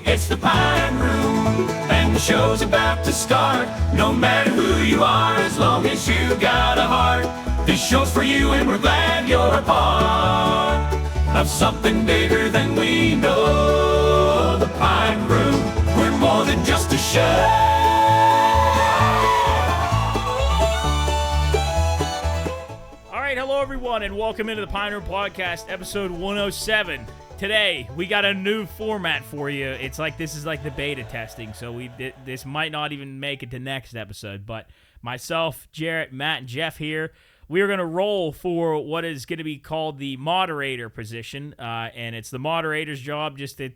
It's the Pine Room, and the show's about to start. No matter who you are, as long as you got a heart, this show's for you, and we're glad you're a part of something bigger than we know. The Pine Room, we're more than just a show. Hello, everyone, and welcome into the Pine Room Podcast, episode 107. Today, we got a new format for you. It's like this is like the beta testing, so this might not even make it to next episode. But myself, Jarrett, Matt, and Jeff here, we are going to roll for what is going to be called the moderator position, and it's the moderator's job just to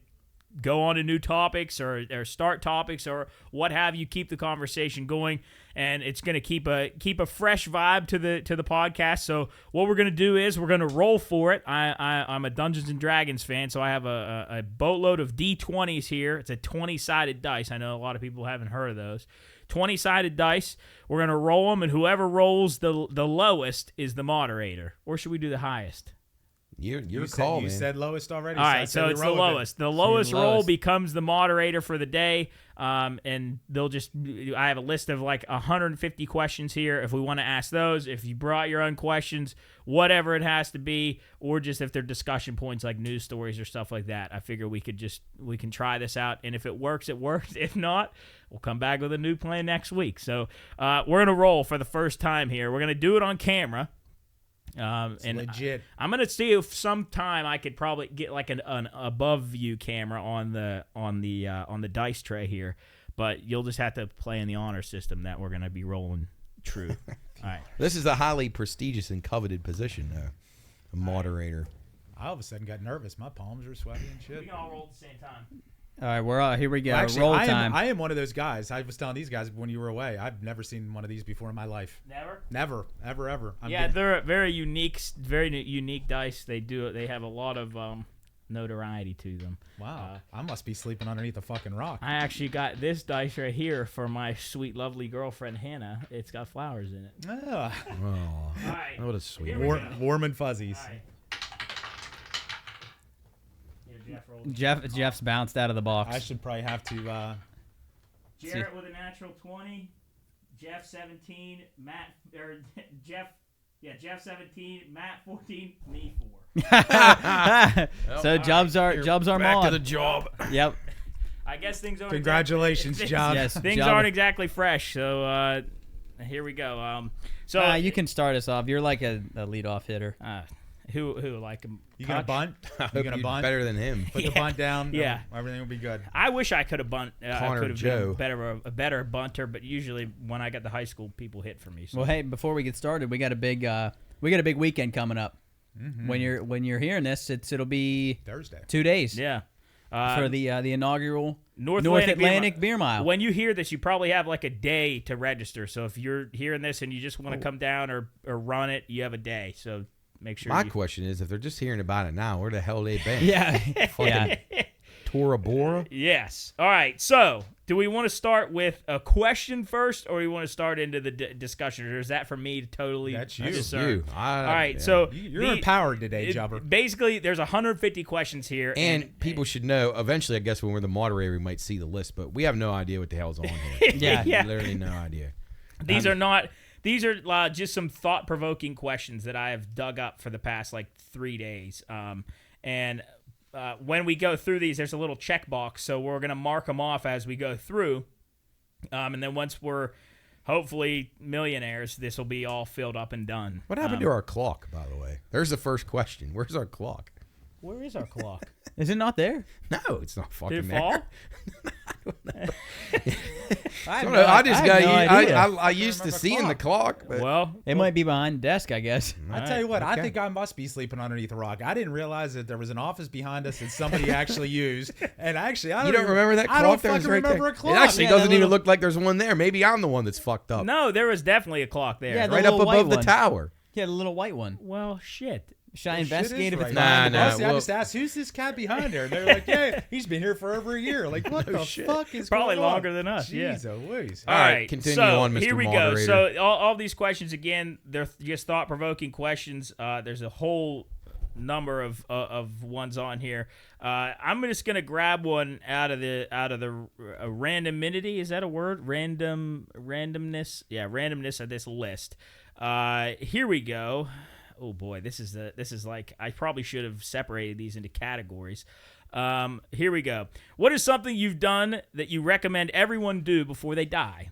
go on to new topics or start topics or what have you, keep the conversation going, and it's going to keep a fresh vibe to the podcast. So what we're going to do is we're going to roll for it. I'm a Dungeons and Dragons fan, so I have a boatload of D20s here. It's a 20-sided dice. I know a lot of people haven't heard of those. 20-sided dice. We're going to roll them, and whoever rolls the lowest is the moderator. Or should we do the highest? You said lowest already. All right, so it's the lowest. The lowest roll becomes the moderator for the day, and they'll just. I have a list of like 150 questions here. If we want to ask those, if you brought your own questions, whatever it has to be, or just if they're discussion points like news stories or stuff like that, I figure we can try this out, and if it works, it works. If not, we'll come back with a new plan next week. So we're gonna roll for the first time here. We're gonna do it on camera. And legit. I'm gonna see if sometime I could probably get like an above view camera on the dice tray here, but you'll just have to play in the honor system that we're gonna be rolling true. All right. This is a highly prestigious and coveted position, a moderator. I all of a sudden got nervous. My palms are sweaty and shit. We can all roll at the same time. All right, we're here we go. Well, actually, roll time. I am one of those guys. I was telling these guys when you were away. I've never seen one of these before in my life. Never, ever. They're very unique dice. They have a lot of notoriety to them. Wow, I must be sleeping underneath a fucking rock. I actually got this dice right here for my sweet, lovely girlfriend Hannah. It's got flowers in it. Oh, All right. What a sweet. Warm and fuzzies. All right. Jeff's bounced out of the box. I should probably have to. Jarrett with a natural 20, Jeff 17, Jeff 17, Matt 14, me 4. So jobs are Back on. to the job. Yep. I guess things aren't. Congratulations, John. Yes, things John. aren't exactly fresh. So here we go. So you can start us off. You're like a leadoff hitter. who like you gonna bunt? You gonna bunt? Better than him. Put the bunt down. Yeah. Everything will be good. I wish I could have bunt. I could have Joe. been a better bunter, but usually when I got to high school, people hit for me. So. Well, hey, before we get started, we got a big weekend coming up. Mm-hmm. When you're hearing this, it'll be Thursday. 2 days. Yeah. For the inaugural North Atlantic Beer Mile. When you hear this, you probably have like a day to register. So if you're hearing this and you just want to come down or run it, you have a day. So make sure. My question is, if they're just hearing about it now, where the hell they been? Yeah. Fucking Tora Bora? Yes. All right. So do we want to start with a question first, or do we want to start into the discussion, or is that for me to totally? That's you. You. All right. So you're empowered today, Jobber. Basically, there's 150 questions here, And people should know, eventually, I guess when we're the moderator, we might see the list, but we have no idea what the hell's on here. Yeah. Literally no idea. These are just some thought-provoking questions that I have dug up for the past, 3 days. When we go through these, there's a little checkbox, so we're going to mark them off as we go through. And then once we're hopefully millionaires, this will be all filled up and done. What happened to our clock, by the way? There's the first question. Where's our clock? Where is our clock? Is it not there? No, it's not fucking Did it there. fall? I used to seeing the clock. But Well, It might be behind the desk, I guess. I tell you what, okay. I think I must be sleeping underneath a rock. I didn't realize that there was an office behind us that somebody actually used. And actually, I you don't remember that clock? I don't that was fucking right remember there? a clock. It actually Yeah, doesn't that even little- look like there's one there. Maybe I'm the one that's fucked up. no, there was definitely a clock there. Yeah, the right little up white above the one. tower. Yeah, the little white one. Well, shit. Should I Shit is investigate if it's right. behind the Nah, desk? Honestly, I well- just asked, who's this cat behind there? And they're like, yeah, he's been here for over a year. Like, what the fuck is Probably going on? longer than us, yeah. Jeez Louise. All right, right, continue so on, Mr. here we Moderator. go. So all these questions, again, they're just thought-provoking questions. There's a whole number of ones on here. I'm just gonna grab one out of the randomity. Is that a word? Randomness. Yeah, randomness of this list. Here we go. Oh boy, this is like I probably should have separated these into categories. Here we go. What is something you've done that you recommend everyone do before they die?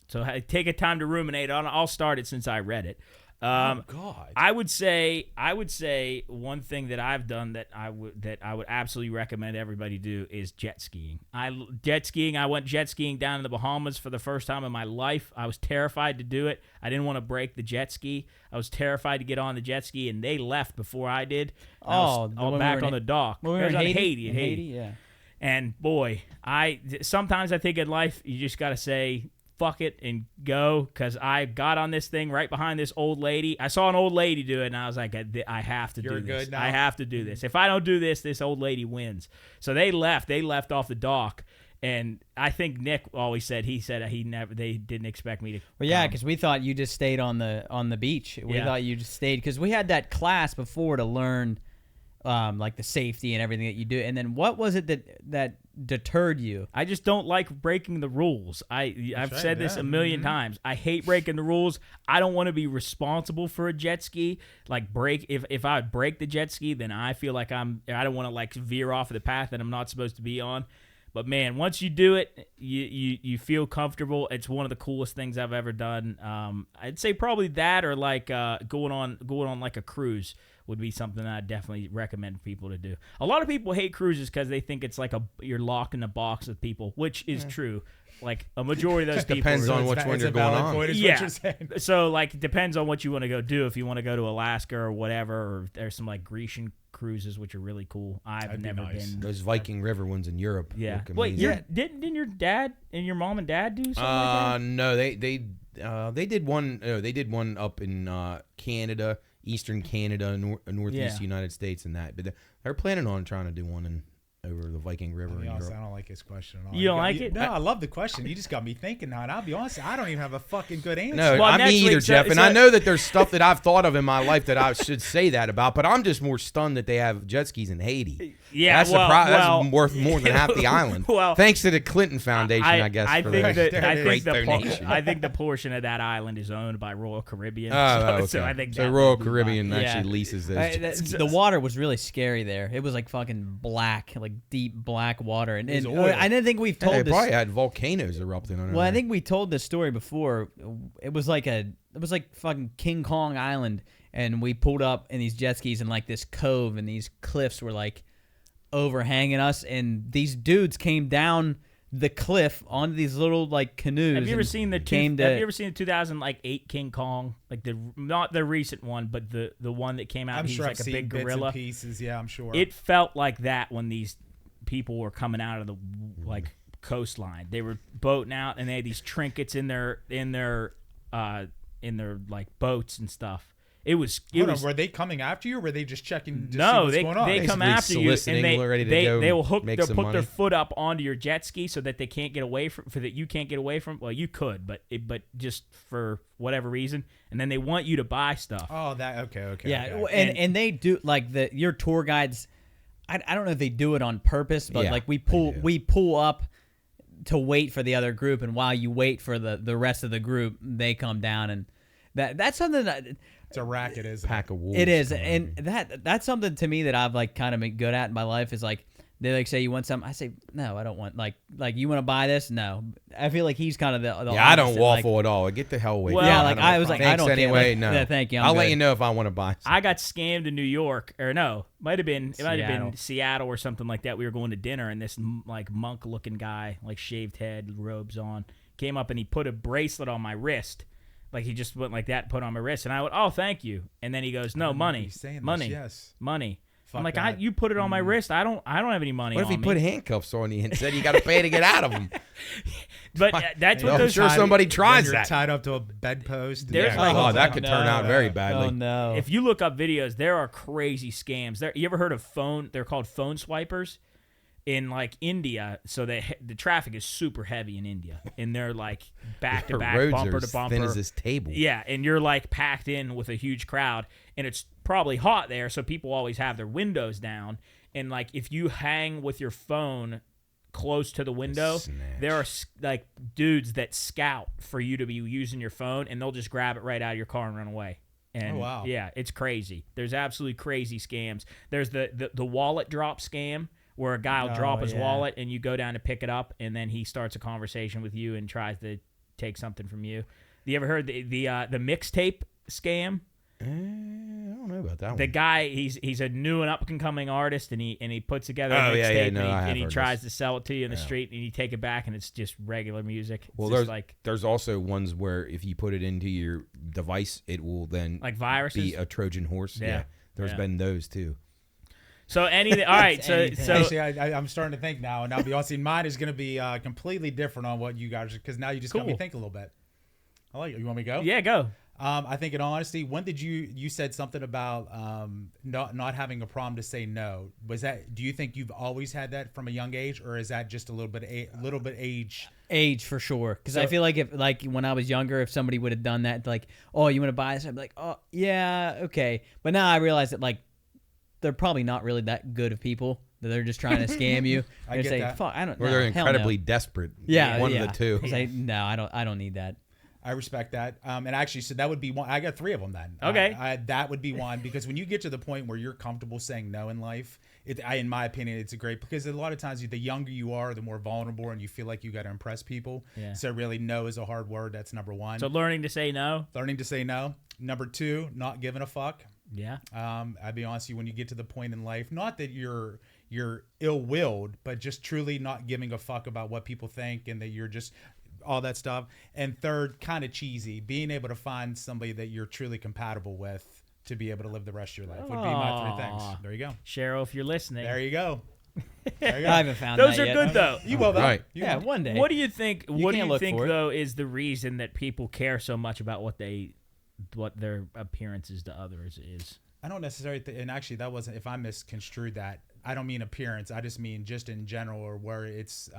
So take a time to ruminate on it. I'll start it since I read it. Oh God! I would say one thing that I've done that I would absolutely recommend everybody do is jet skiing. I went jet skiing down in the Bahamas for the first time in my life. I was terrified to do it. I didn't want to break the jet ski. I was terrified to get on the jet ski, and they left before I did. I was back on the dock. When we were in Haiti, Haiti, yeah. And boy, sometimes I think in life you just got to say fuck it and go, because I got on this thing right behind this old lady. I saw an old lady do it, and I was like, I have to do this. Good now. I have to do this. If I don't do this, this old lady wins. So they left. They left off the dock, and I think Nick always said they didn't expect me to. Well, yeah, because we thought you just stayed on the beach. We thought you just stayed because we had that class before to learn like the safety and everything that you do. And then what was it that deterred you? I just don't like breaking the rules. I've said this a million times. I hate breaking the rules. I don't want to be responsible for a jet ski. Like if I break the jet ski, then I feel like I don't want to like veer off of the path that I'm not supposed to be on. But man, once you do it, you feel comfortable. It's one of the coolest things I've ever done. I'd say probably that, or like going on like a cruise would be something that I definitely recommend people to do. A lot of people hate cruises because they think it's like you're locked in a box with people, which is true. Like a majority of those people. Depends on which one you're going on. Point is Yeah. what you're saying. So like it depends on what you want to go do. If you want to go to Alaska or whatever, or there's some like Grecian cruises which are really cool. I've never been. Those Viking River ones in Europe. Yeah. Look Wait, amazing. didn't your dad and your mom and dad do something like that? No, they did one. No, they did one up in Canada, Eastern Canada, Northeast United States, and that. But they're planning on trying to do one over the Viking River in Honest, Europe. I don't like his question at all. You don't like it? No, I love the question. You just got me thinking now, and I'll be honest, I don't even have a fucking good answer. No, Well, I'm next me either, week, Jeff. so- And I know that there's stuff that I've thought of in my life that I should say that about, but I'm just more stunned that they have jet skis in Haiti. Yeah, that's worth more than half the island. Well, thanks to the Clinton Foundation, I guess. I for think that. I think the portion of that island is owned by Royal Caribbean. Oh, okay. So I think so that Royal would be Caribbean fine. actually leases those. jet skis. The water was really scary there. It was like fucking black, like deep black water. And oil. I didn't think we've told They this. probably had volcanoes erupting under Well, I there. think we told this story before. It was like fucking King Kong Island, and we pulled up in these jet skis in like this cove, and these cliffs were like overhanging us, and these dudes came down the cliff onto these little like canoes. Have you ever and seen came Have to- you ever seen the 2008 King Kong? Like not the recent one, but the one that came out. I'm He's sure like I've a seen big bits gorilla. and pieces. Yeah, I'm sure. It felt like that when these people were coming out of the like coastline. They were boating out, and they had these trinkets in their like boats and stuff. It was. Hold on, were they coming after you, or were they just checking to see No, what's going on? they come Basically after you, soliciting, and ready to they go will make they'll some put their money. foot up onto your jet ski so that they can't get away from, so that you can't get away from. Well, you could, but just for whatever reason, and then they want you to buy stuff. Oh, that okay. Yeah, okay. and they do like your tour guides. I don't know if they do it on purpose, but Yeah, like we they do. pull up to wait for the other group, and while you wait for the rest of the group, they come down, and that's something that It's a racket, isn't it? Pack of wolves. it is, coming and that's something to me that I've like kind of been good at in my life is like they like say you want something, I say no, I don't want like you want to buy this, no. I feel like he's kind of the Yeah, I don't opposite, like- waffle at all. Get the hell away. Well, from me. yeah, like, don't I was like, I thanks don't care. anyway. Like, no, yeah, thank you, I'm I'll let good. you know if I want to buy. I got scammed in New York, or no, might have been Seattle. Seattle or something like that. We were going to dinner, and this like monk-looking guy, like shaved head, robes on, came up and he put a bracelet on my wrist. Like he just went like that, and put it on my wrist, and I went, "Oh, thank you." And then he goes, "No, money, He's saying this, money, yes. money." Fuck I'm like, that. "You put it on my wrist. I don't have any money." What if on he me. put handcuffs on you and said you got to pay to get out of them? But that's what I'm those. sure somebody When tries you're that. tied up to a bedpost. There's yeah. like- Oh, that could turn out very Oh badly. no! If you look up videos, there are crazy scams. You ever heard of phone? They're called phone swipers. in like India, so the traffic is super heavy in India, and they're like back to back, roads bumper are to as bumper. thin as this table. Yeah, and you're like packed in with a huge crowd, and it's probably hot there, so people always have their windows down. And like if you hang with your phone close to the window, there are like dudes that scout for you to be using your phone, and they'll just grab it right out of your car and run away. And Oh, wow. yeah, it's crazy. There's absolutely crazy scams. There's the wallet drop scam, where a guy will drop his wallet and you go down to pick it up, and then he starts a conversation with you and tries to take something from you. You ever heard the mixtape scam? I don't know about that The one. guy, he's a new and up and coming artist, and he puts together a Oh, yeah, mixtape, no, I have and he heard tries this. to sell it to you in the street, and you take it back, and it's just regular music. It's Well, just there's also ones where if you put it into your device, it will then like viruses. be a Trojan horse. Yeah. There's Yeah. been those too. So anything. All right. So Actually, I'm starting to think now, and I'll be honest, mine is going to be completely different on what you guys, because now you just got me Cool. think a little bit. I like it. You want me to go? yeah, go. I think in all honesty, when did you said something about not having a problem to say no? Was that, do you think you've always had that from a young age, or is that just a little bit age? Age for sure, because I feel like if like when I was younger, if somebody would have done that, like, oh, you want to buy this, I'd be like, oh yeah, okay. But now I realize that like they're probably not really that good of people. That they're just trying to scam you. I They're get saying, that. fuck, I don't. Or no, they're hell no. incredibly desperate. Yeah, one yeah. of the two. Say, no, I don't need that. I respect that. And actually, so that would be one. I got 3 of them then. Okay. That would be one, because when you get to the point where you're comfortable saying no in life, in my opinion, it's a great, because a lot of times the younger you are, the more vulnerable, and you feel like you got to impress people. Yeah. So really, no is a hard word. That's number 1. So learning to say no. Learning to say no. Number 2, not giving a fuck. Yeah. I'll be honest with you, when you get to the point in life, not that you're ill-willed, but just truly not giving a fuck about what people think, and that you're just all that stuff. And 3rd, kind of cheesy, being able to find somebody that you're truly compatible with to be able to live the rest of your life would be my 3 things. Aw. There you go. Cheryl, if you're listening. There you go. There you go. I haven't found Those that are yet. good though. You will, though. Right. You Yeah, will. one day. What do you think? What do can't you look think for it. though is the reason that people care so much about what their appearances to others is? I don't necessarily, and actually that wasn't, if I misconstrued that, I don't mean appearance. I just mean just in general, or where it's,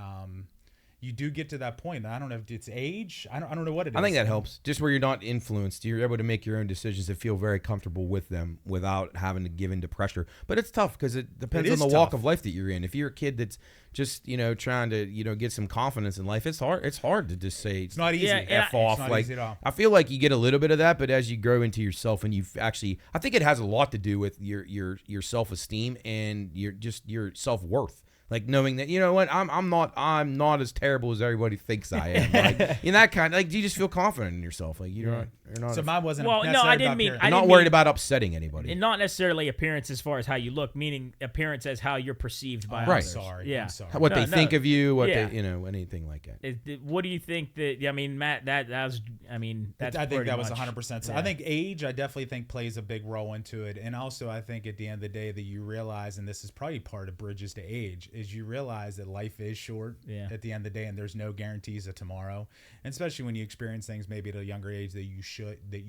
you do get to that point. I don't know if it's age. I don't know what it is. I think that helps. Just where you're not influenced, you're able to make your own decisions and feel very comfortable with them without having to give in to pressure. But it's tough because it depends on is the walk tough. of life that you're in. If you're a kid that's just trying to get some confidence in life, it's hard. It's hard to just say It's not easy. Yeah, and F off. It's not Like easy at all. I feel like you get a little bit of that, but as you grow into yourself and you've actually, I think it has a lot to do with your self esteem and your self worth. Like knowing that, you know what, I'm not as terrible as everybody thinks I am. Like in that kind, like you just feel confident in yourself. Like you're not So mine wasn't. Well, no, necessarily I didn't about mean- appearance. I you're not didn't worried mean- about upsetting anybody. And not necessarily appearance as far as how you look, meaning appearance as how you're perceived by I'm others. sorry. Yeah. I'm sorry. What No, they think of you, what Yeah. they, anything like that. What do you think that? I mean, Matt, that was. I mean, that's. I think pretty that was much- 100%. So yeah. I think age, I definitely think plays a big role into it. And also, I think at the end of the day that you realize, and this is probably part of bridges to age, is you realize that life is short Yeah. at the end of the day, and there's no guarantees of tomorrow. And especially when you experience things maybe at a younger age that you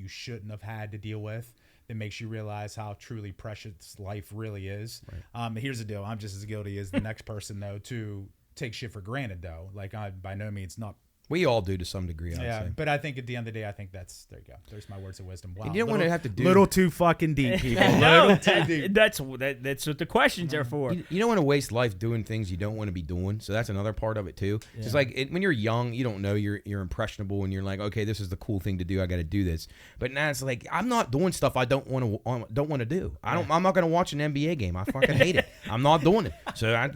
shouldn't have had to deal with. That makes you realize how truly precious life really is. Right. Here's the deal: I'm just as guilty as the next person, though, to take shit for granted. Though, like I by no means not. We all do to some degree, I would Yeah, say. but I think at the end of the day, I think there you go. There's my words of wisdom. Wow, You don't want to have to do. little too fucking deep, people. No, Little too deep. that's what the questions are for. You don't want to waste life doing things you don't want to be doing. So that's another part of it too. Just like when you're young, you don't know, you're impressionable, and you're like, okay, this is the cool thing to do. I got to do this. But now it's like I'm not doing stuff I don't want to do. I'm not going to watch an NBA game. I fucking hate it. I'm not doing it. So I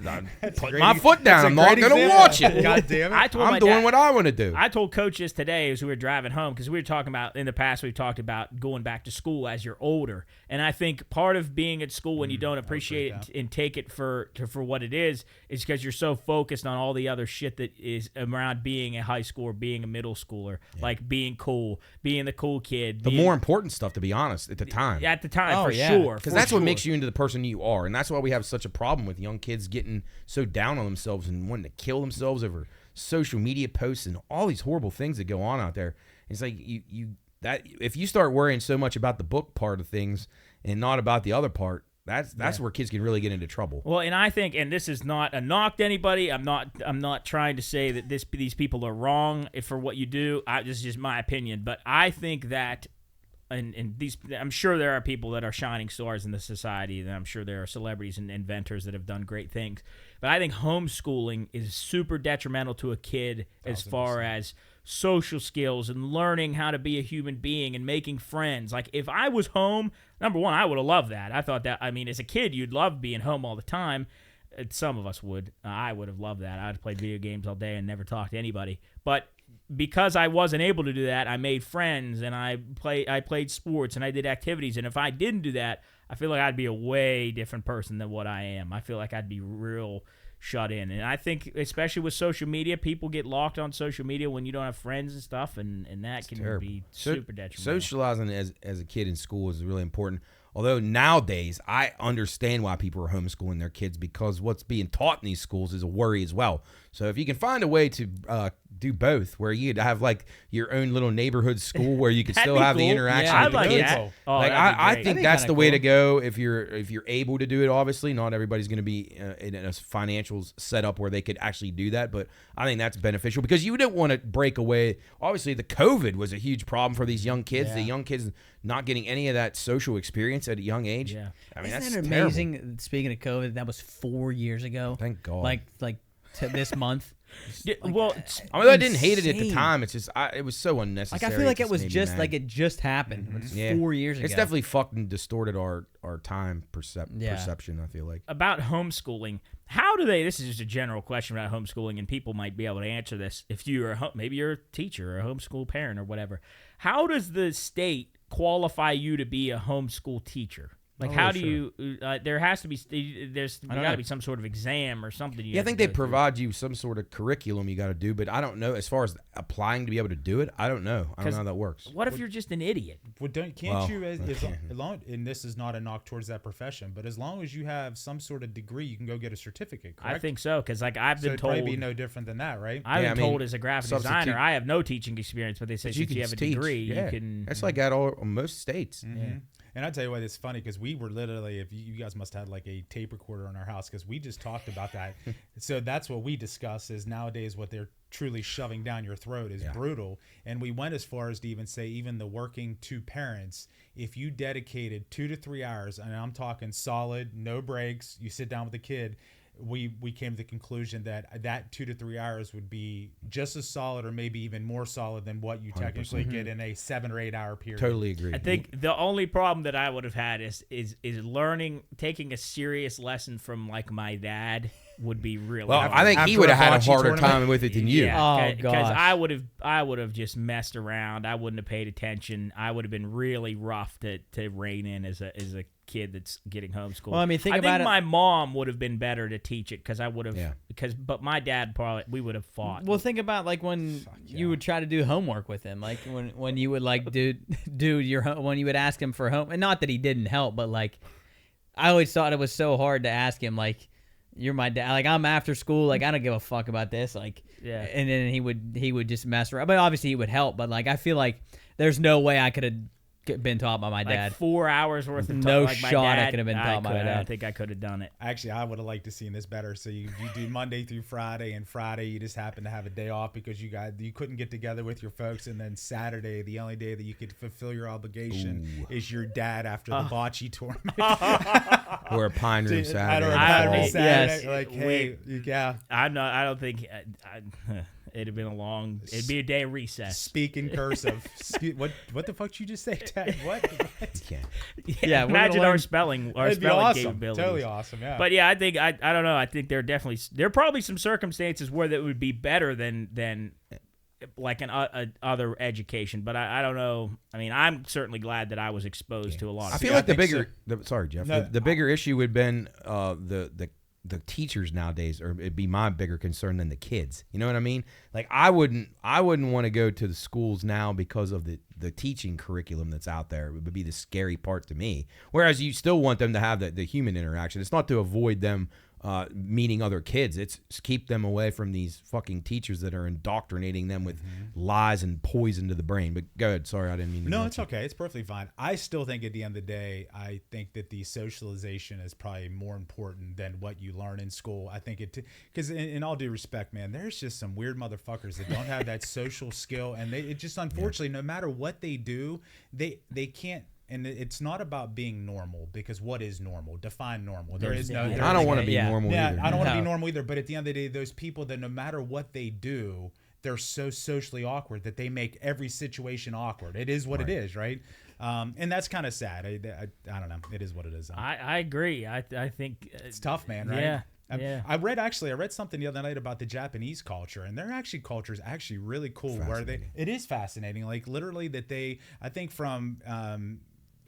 put my foot down. I'm not going to watch it. God damn it! I told I'm my doing dad, what I want to do. I told Coach this today as we were driving home, because we were talking about, in the past we've talked about going back to school as you're older, and I think part of being at school when you don't appreciate it and take it for what it is because you're so focused on all the other shit that is around being a high schooler, being a middle schooler, like being cool, being the cool kid, The more important stuff, to be honest, at the time. at the time, Oh, for yeah. sure, Because for that's what sure. makes you into the person you are. And that's why we have such a problem with young kids getting so down on themselves and wanting to kill themselves over social media posts and all these horrible things that go on out there. It's like that if you start worrying so much about the book part of things and not about the other part, That's where kids can really get into trouble. Well, and I think, and this is not a knock to anybody. I'm not trying to say that these people are wrong for what you do. This is just my opinion, but I think that, and these, I'm sure there are people that are shining stars in the society, and I'm sure there are celebrities and inventors that have done great things. But I think homeschooling is super detrimental to a kid as far as social skills and learning how to be a human being and making friends. Like, if I was home, number one, I would have loved that. I thought that, I mean, as a kid, you'd love being home all the time. Some of us would. I would have loved that. I'd have played video games all day and never talked to anybody. But because I wasn't able to do that, I made friends and I played sports and I did activities. And if I didn't do that, I feel like I'd be a way different person than what I am. I feel like I'd be real shut in. And I think, especially with social media, people get locked on social media when you don't have friends and stuff, and that can be super detrimental. Socializing as a kid in school is really important. Although nowadays, I understand why people are homeschooling their kids, because what's being taught in these schools is a worry as well. So if you can find a way to do both, where you'd have like your own little neighborhood school where you could still have the interaction Yeah, with the I'd like kids. that. Oh, Like I think that's the kinda way to cool. go if you're able to do it. Obviously, not everybody's going to be in a financial setup where they could actually do that, but I think that's beneficial because you don't want to break away. Obviously, the COVID was a huge problem for these young kids. Yeah. The young kids not getting any of that social experience at a young age. Yeah. I mean, Isn't that's that terrible. amazing? Speaking of COVID, that was 4 years ago. Thank God. Like this month. Yeah, well, I mean, I didn't hate it at the insane. time. It's just it was so unnecessary. Like, I feel like it just was made me just mad. like it just happened. It's 4 years ago. It's definitely fucking distorted our time Yeah. perception. I feel like. about homeschooling, how do they, this is just a general question about homeschooling, and people might be able to answer this if you're maybe you're a teacher or a homeschool parent or whatever. How does the state qualify you to be a homeschool teacher? Like, how do you? There has to be. There's got to be some sort of exam or something. Yeah, I think they provide you some sort of curriculum you got to do, but I don't know as far as applying to be able to do it. I don't know. I don't know how that works. What if you're just an idiot? Well, can't Well, you, as long, and this is not a knock towards that profession, but as long as you have some sort of degree, you can go get a certificate, correct? I think so, because like I've so been it'd told. probably be no different than that, right? I've Yeah, been I mean, told as a graphic substitute- designer, I have no teaching experience, but they say But since you have a teach. degree, Yeah. you can. That's like at all most states. Mm-hmm. And I tell you what, it's funny because we were literally, if you guys must have had like a tape recorder in our house because we just talked about that. So that's what we discuss is nowadays what they're truly shoving down your throat is brutal. And we went as far as to even say even the working two parents, if you dedicated 2 to 3 hours, and I'm talking solid, no breaks, you sit down with the kid, we came to the conclusion that 2 to 3 hours would be just as solid or maybe even more solid than what you technically get in a 7 or 8 hour period. Totally agree. I think the only problem that I would have had is learning, taking a serious lesson from like my dad would be really. Well, hard. I think he After would a have had a bocce harder tournament? time with it than you. Yeah, Oh, because gosh. I would have just messed around. I wouldn't have paid attention. I would have been really rough to rein in as a kid that's getting homeschooled. Well, I mean, think about think it- my mom would have been better to teach it because I would have. Yeah. But my dad probably we would have fought. Well, think about like when you would try to do homework with him, like when you would like do when you would ask him for home, and not that he didn't help, but like I always thought it was so hard to ask him like, "You're my dad." Like I'm after school, like I don't give a fuck about this, like Yeah. And then he would just mess around, but obviously he would help. But like I feel like there's no way I could have been taught by my like dad. 4 hours worth of No like my shot I dad, could have been taught by my I dad. don't think I could have done it. Actually, I would have liked to seen this better. So you do Monday through Friday, and Friday you just happen to have a day off because you couldn't get together with your folks, and then Saturday, the only day that you could fulfill your obligation is your dad after the bocce tournament. Or a Pine Room Or a Saturday. Saturday, Fall. Saturday, Yes. like, hey, yeah. I'm not. I don't think. It'd have been a long. It'd be a day of recess. Speak in cursive. What the fuck did you just say, Dad? What? Yeah. Yeah, we're gonna imagine our learn- spelling, our That'd be spelling awesome. capabilities. Totally awesome. Yeah. But yeah, I think I don't know. I think there are probably some circumstances where that would be better than like an other education. But I don't know. I mean, I'm certainly glad that I was exposed to a lot of. I feel I like the think bigger. Sorry, Jeff. No, the bigger issue would have been the teachers nowadays, or it'd be my bigger concern than the kids. You know what I mean? Like I wouldn't want to go to the schools now because of the teaching curriculum that's out there. It would be the scary part to me. Whereas you still want them to have the human interaction. It's not to avoid them meeting other kids. It's keep them away from these fucking teachers that are indoctrinating them with lies and poison to the brain. But go ahead. Sorry, I didn't mean to. No, it's okay. It's perfectly fine. I still think at the end of the day, I think that the socialization is probably more important than what you learn in school. I think because in all due respect, man, there's just some weird motherfuckers that don't have that social skill, and it just unfortunately, no matter what they do, they can't. And it's not about being normal, because what is normal? Define normal. There is no. I don't want to be normal Yeah, either. I don't want to be normal either. But at the end of the day, those people that no matter what they do, they're so socially awkward that they make every situation awkward. It is what it is, right? And that's kind of sad. I don't know. It is what it is. I agree. I think it's tough, man. Right? Yeah. I read something the other night about the Japanese culture, and their culture is actually really cool. Where it is fascinating. Like literally that I think from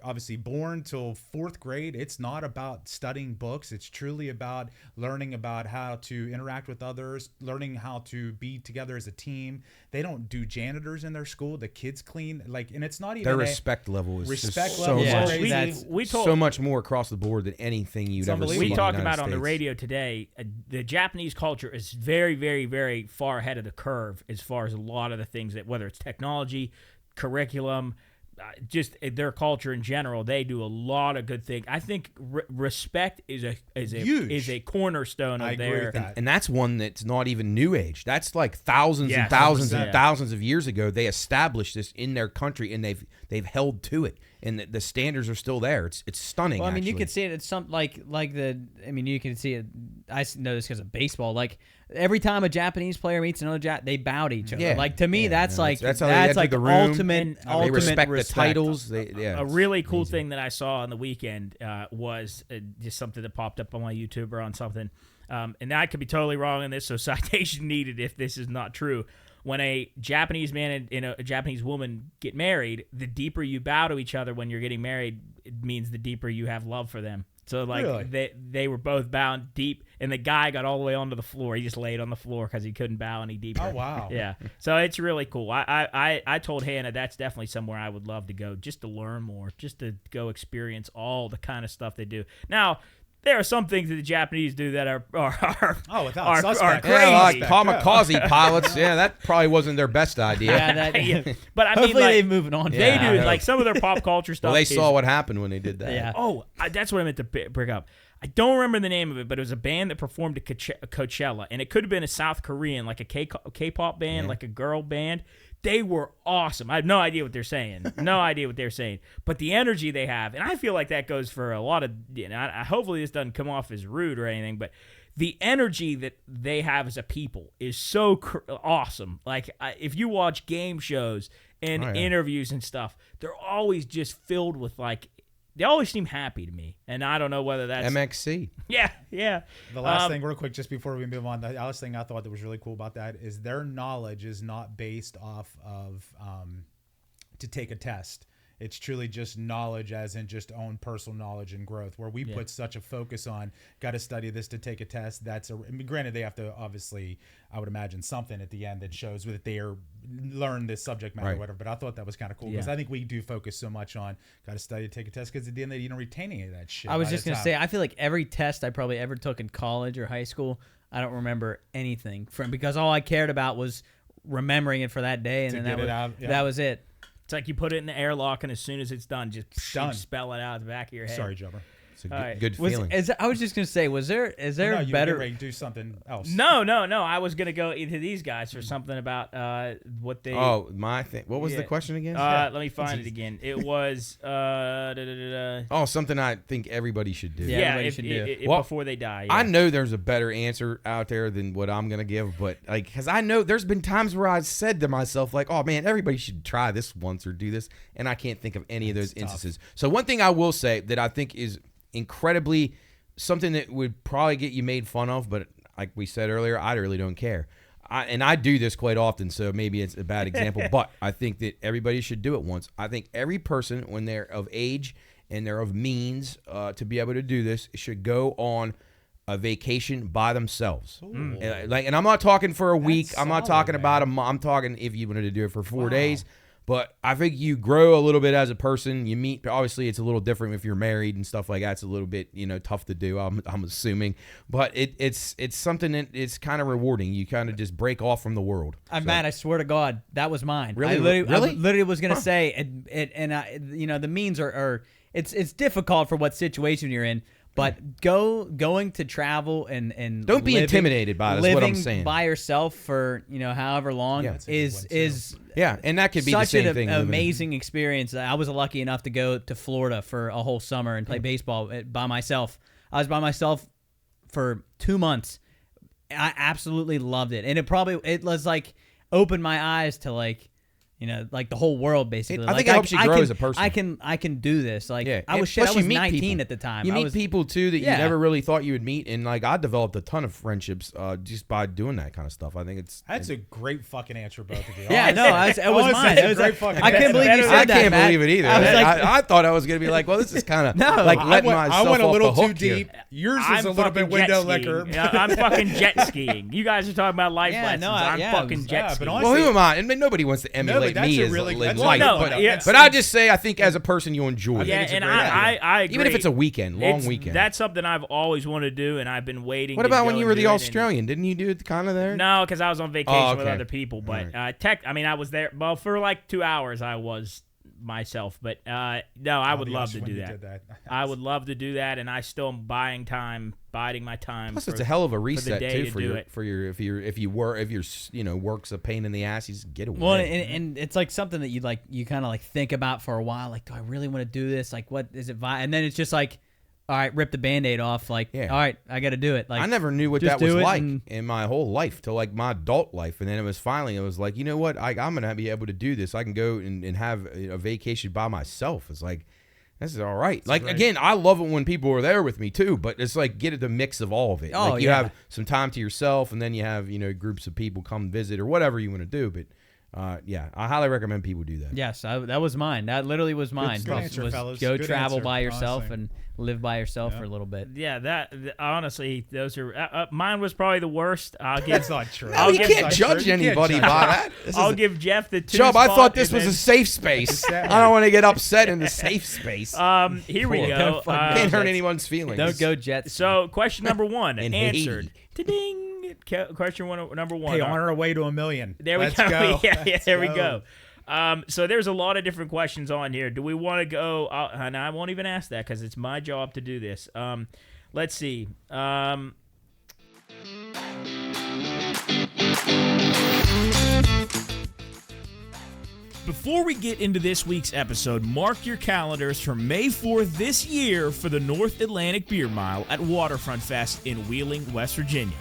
obviously born till 4th grade, it's not about studying books. It's truly about learning about how to interact with others, learning how to be together as a team. They don't do janitors in their school. The kids clean, and it's not even their respect level is respect just level. so much. we told, so much more across the board than anything you'd ever see. We in talked the United about on the States. radio today. The Japanese culture is very, very, very far ahead of the curve as far as a lot of the things that, whether it's technology, curriculum, just their culture in general. They do a lot of good things. I think respect is a cornerstone of their. And that's one that's not even new age. That's like thousands and 100%. and thousands of years ago. They established this in their country, and they've held to it. And the standards are still there. It's stunning. Well, I mean, you actually. can see it. It's some like the. I mean, you can see it. I know this because of baseball. Like every time a Japanese player meets another they bow to each other. Yeah. Like to me, that's how like they enter the room. ultimate. They respect respect. the titles. A really cool thing that I saw on the weekend was just something that popped up on my YouTube or on something. And I could be totally wrong on this, so citation needed if this is not true. When a Japanese man and a Japanese woman get married, the deeper you bow to each other when you're getting married, it means the deeper you have love for them. So like really? they were both bowing deep, and the guy got all the way onto the floor. He just laid on the floor because he couldn't bow any deeper. Oh wow! Yeah, so it's really cool. I told Hannah that's definitely somewhere I would love to go, just to learn more, just to go experience all the kind of stuff they do. Now, there are some things that the Japanese do that are suspect. crazy. Yeah, like kamikaze pilots. Yeah, that probably wasn't their best idea. Yeah. But I mean, Hopefully like, they're moving on. they Yeah, I do know. like some of their pop culture stuff. Well, they is- saw what happened when they did that. Yeah. Oh, that's what I meant to bring up. I don't remember the name of it, but it was a band that performed at Coachella, and it could have been a South Korean, like a K-pop band, like a girl band. They were awesome. I have no idea what they're saying. But the energy they have, and I feel like that goes for a lot of, hopefully this doesn't come off as rude or anything, but the energy that they have as a people is so awesome. Like, if you watch game shows and interviews and stuff, they're always just filled with, like, they always seem happy to me. And I don't know whether that's... MXC. Yeah. The last thing, real quick, just before we move on, the last thing I thought that was really cool about that is their knowledge is not based off of to take a test. It's truly just knowledge, as in just own personal knowledge and growth, where we put such a focus on got to study this to take a test. I mean, granted, they have to obviously, I would imagine, something at the end that shows that they learn this subject matter or whatever. But I thought that was kind of cool because I think we do focus so much on got to study to take a test because at the end of the day, you don't retain any of that shit. I was just going to say, I feel like every test I probably ever took in college or high school, I don't remember anything from, because all I cared about was remembering it for that day, and then that was it. It's like you put it in the airlock, and as soon as it's done, just spell it out at the back of your head. Sorry, Jobber. It's a good feeling. I was just going to say, is there you better... ready to do something else. No. I was going to go into these guys for something about what they... Oh, my thing. What was the question again? Let me find it again. It was... something I think everybody should do. Before they die. Yeah. I know there's a better answer out there than what I'm going to give, but like, because I know there's been times where I've said to myself, like, oh man, everybody should try this once or do this, and I can't think of any of those instances. So one thing I will say that I think is incredibly something that would probably get you made fun of, but like we said earlier, I really don't care. I do this quite often, so maybe it's a bad example, but I think that everybody should do it once. I think every person, when they're of age and they're of means to be able to do this, should go on a vacation by themselves. And I'm not talking for a week. I'm not talking about a month. I'm talking if you wanted to do it for 4 days. But I think you grow a little bit as a person. You meet, obviously it's a little different if you're married and stuff like that. It's a little bit, tough to do, I'm assuming. But it's something that it's kind of rewarding. You kind of just break off from the world. Man, I swear to God, that was mine. Really? I Really? literally was going to say, the means are it's difficult for what situation you're in. But going to travel and don't be intimidated by it. Is what I'm saying. Living by yourself for however long is and that could be such the same an thing. amazing experience. I was lucky enough to go to Florida for a whole summer and play baseball by myself. I was by myself for 2 months. I absolutely loved it, and it was like opened my eyes to like the whole world basically. I think it helps you grow as a person. I can do this. Like I was Plus I was you meet 19 people. at the time. You meet people too that you Yeah. never really thought you would meet, and like I developed a ton of friendships just by doing that kind of stuff. I think That's a great fucking answer, both of you. Yeah, no, it was mine. It was great like, fucking I can't believe you answer. said that. I can't Matt. believe it either. I was like, I thought I was going to be like, well, this is kind of like letting myself I went a off little the too hook here. deep. Yours I'm is a little bit fucking window jet liquor. skiing. I'm fucking jet skiing. You guys are talking about life Yeah, lessons. no, I'm yeah, fucking it was- jet yeah, but skiing. honestly- Well, who am I? And nobody wants to emulate that's me a as really- life. that's a No, window. yeah. That's- But I just say I think as a person you enjoy Yeah, it. it's a and great I agree. Even if it's a weekend, long weekend. That's something I've always wanted to do, and I've been waiting. What to about go when you and were do the it, and- Australian? Didn't you do it kind of there? No, because I was on vacation with okay. other people. But Right. I was there. Well, for like 2 hours, I was myself. But no, I would love to when do you that. did that. I would love to do that, and I still am biding my time. Plus, for- it's a hell of a the reset day too to for do your it. if your work's a pain in the ass. You just get away. well, and it's like something that you kind of like think about for a while. Like, do I really want to do this? Like, what is it? And then it's just like, all right, rip the Band-Aid off. Like, Yeah. all right, I got to do it. Like, I never knew what just that was do it like and- in my whole life till like my adult life, and then it was like, you know what, I'm gonna be able to do this. I can go and have a vacation by myself. It's like, this is all right. Like great. again, I love it when people are there with me too, but it's like get the mix of all of it. Oh, like you yeah. have some time to yourself, and then you have groups of people come visit or whatever you want to do. But yeah, I highly recommend people do that. yes, that was mine. That literally was mine. Good was, answer, was fellas. go Good travel answer, by yourself honestly. and live by yourself for a little bit. Yeah, honestly, those are mine was probably the worst. I'll give. That's not true. I'll you give- can't That's judge not true. You can't anybody judge. by that. I'll give Jeff the 2 Chubb, I spot, thought this and was a then- safe space. I don't want to get upset in the safe space. Here we Poor. go. Don't fucking Can't hurt Jets. anyone's feelings. Don't go Jets. So, question number 1 In answered. Haiti. Ding. Question number 1. Hey, on our way to $1 million. There we Let's go. Yeah, Let's there we go. So there's a lot of different questions on here. Do we want to go? And I won't even ask that because it's my job to do this. Let's see. Before we get into this week's episode, mark your calendars for May 4th this year for the North Atlantic Beer Mile at Waterfront Fest in Wheeling, West Virginia.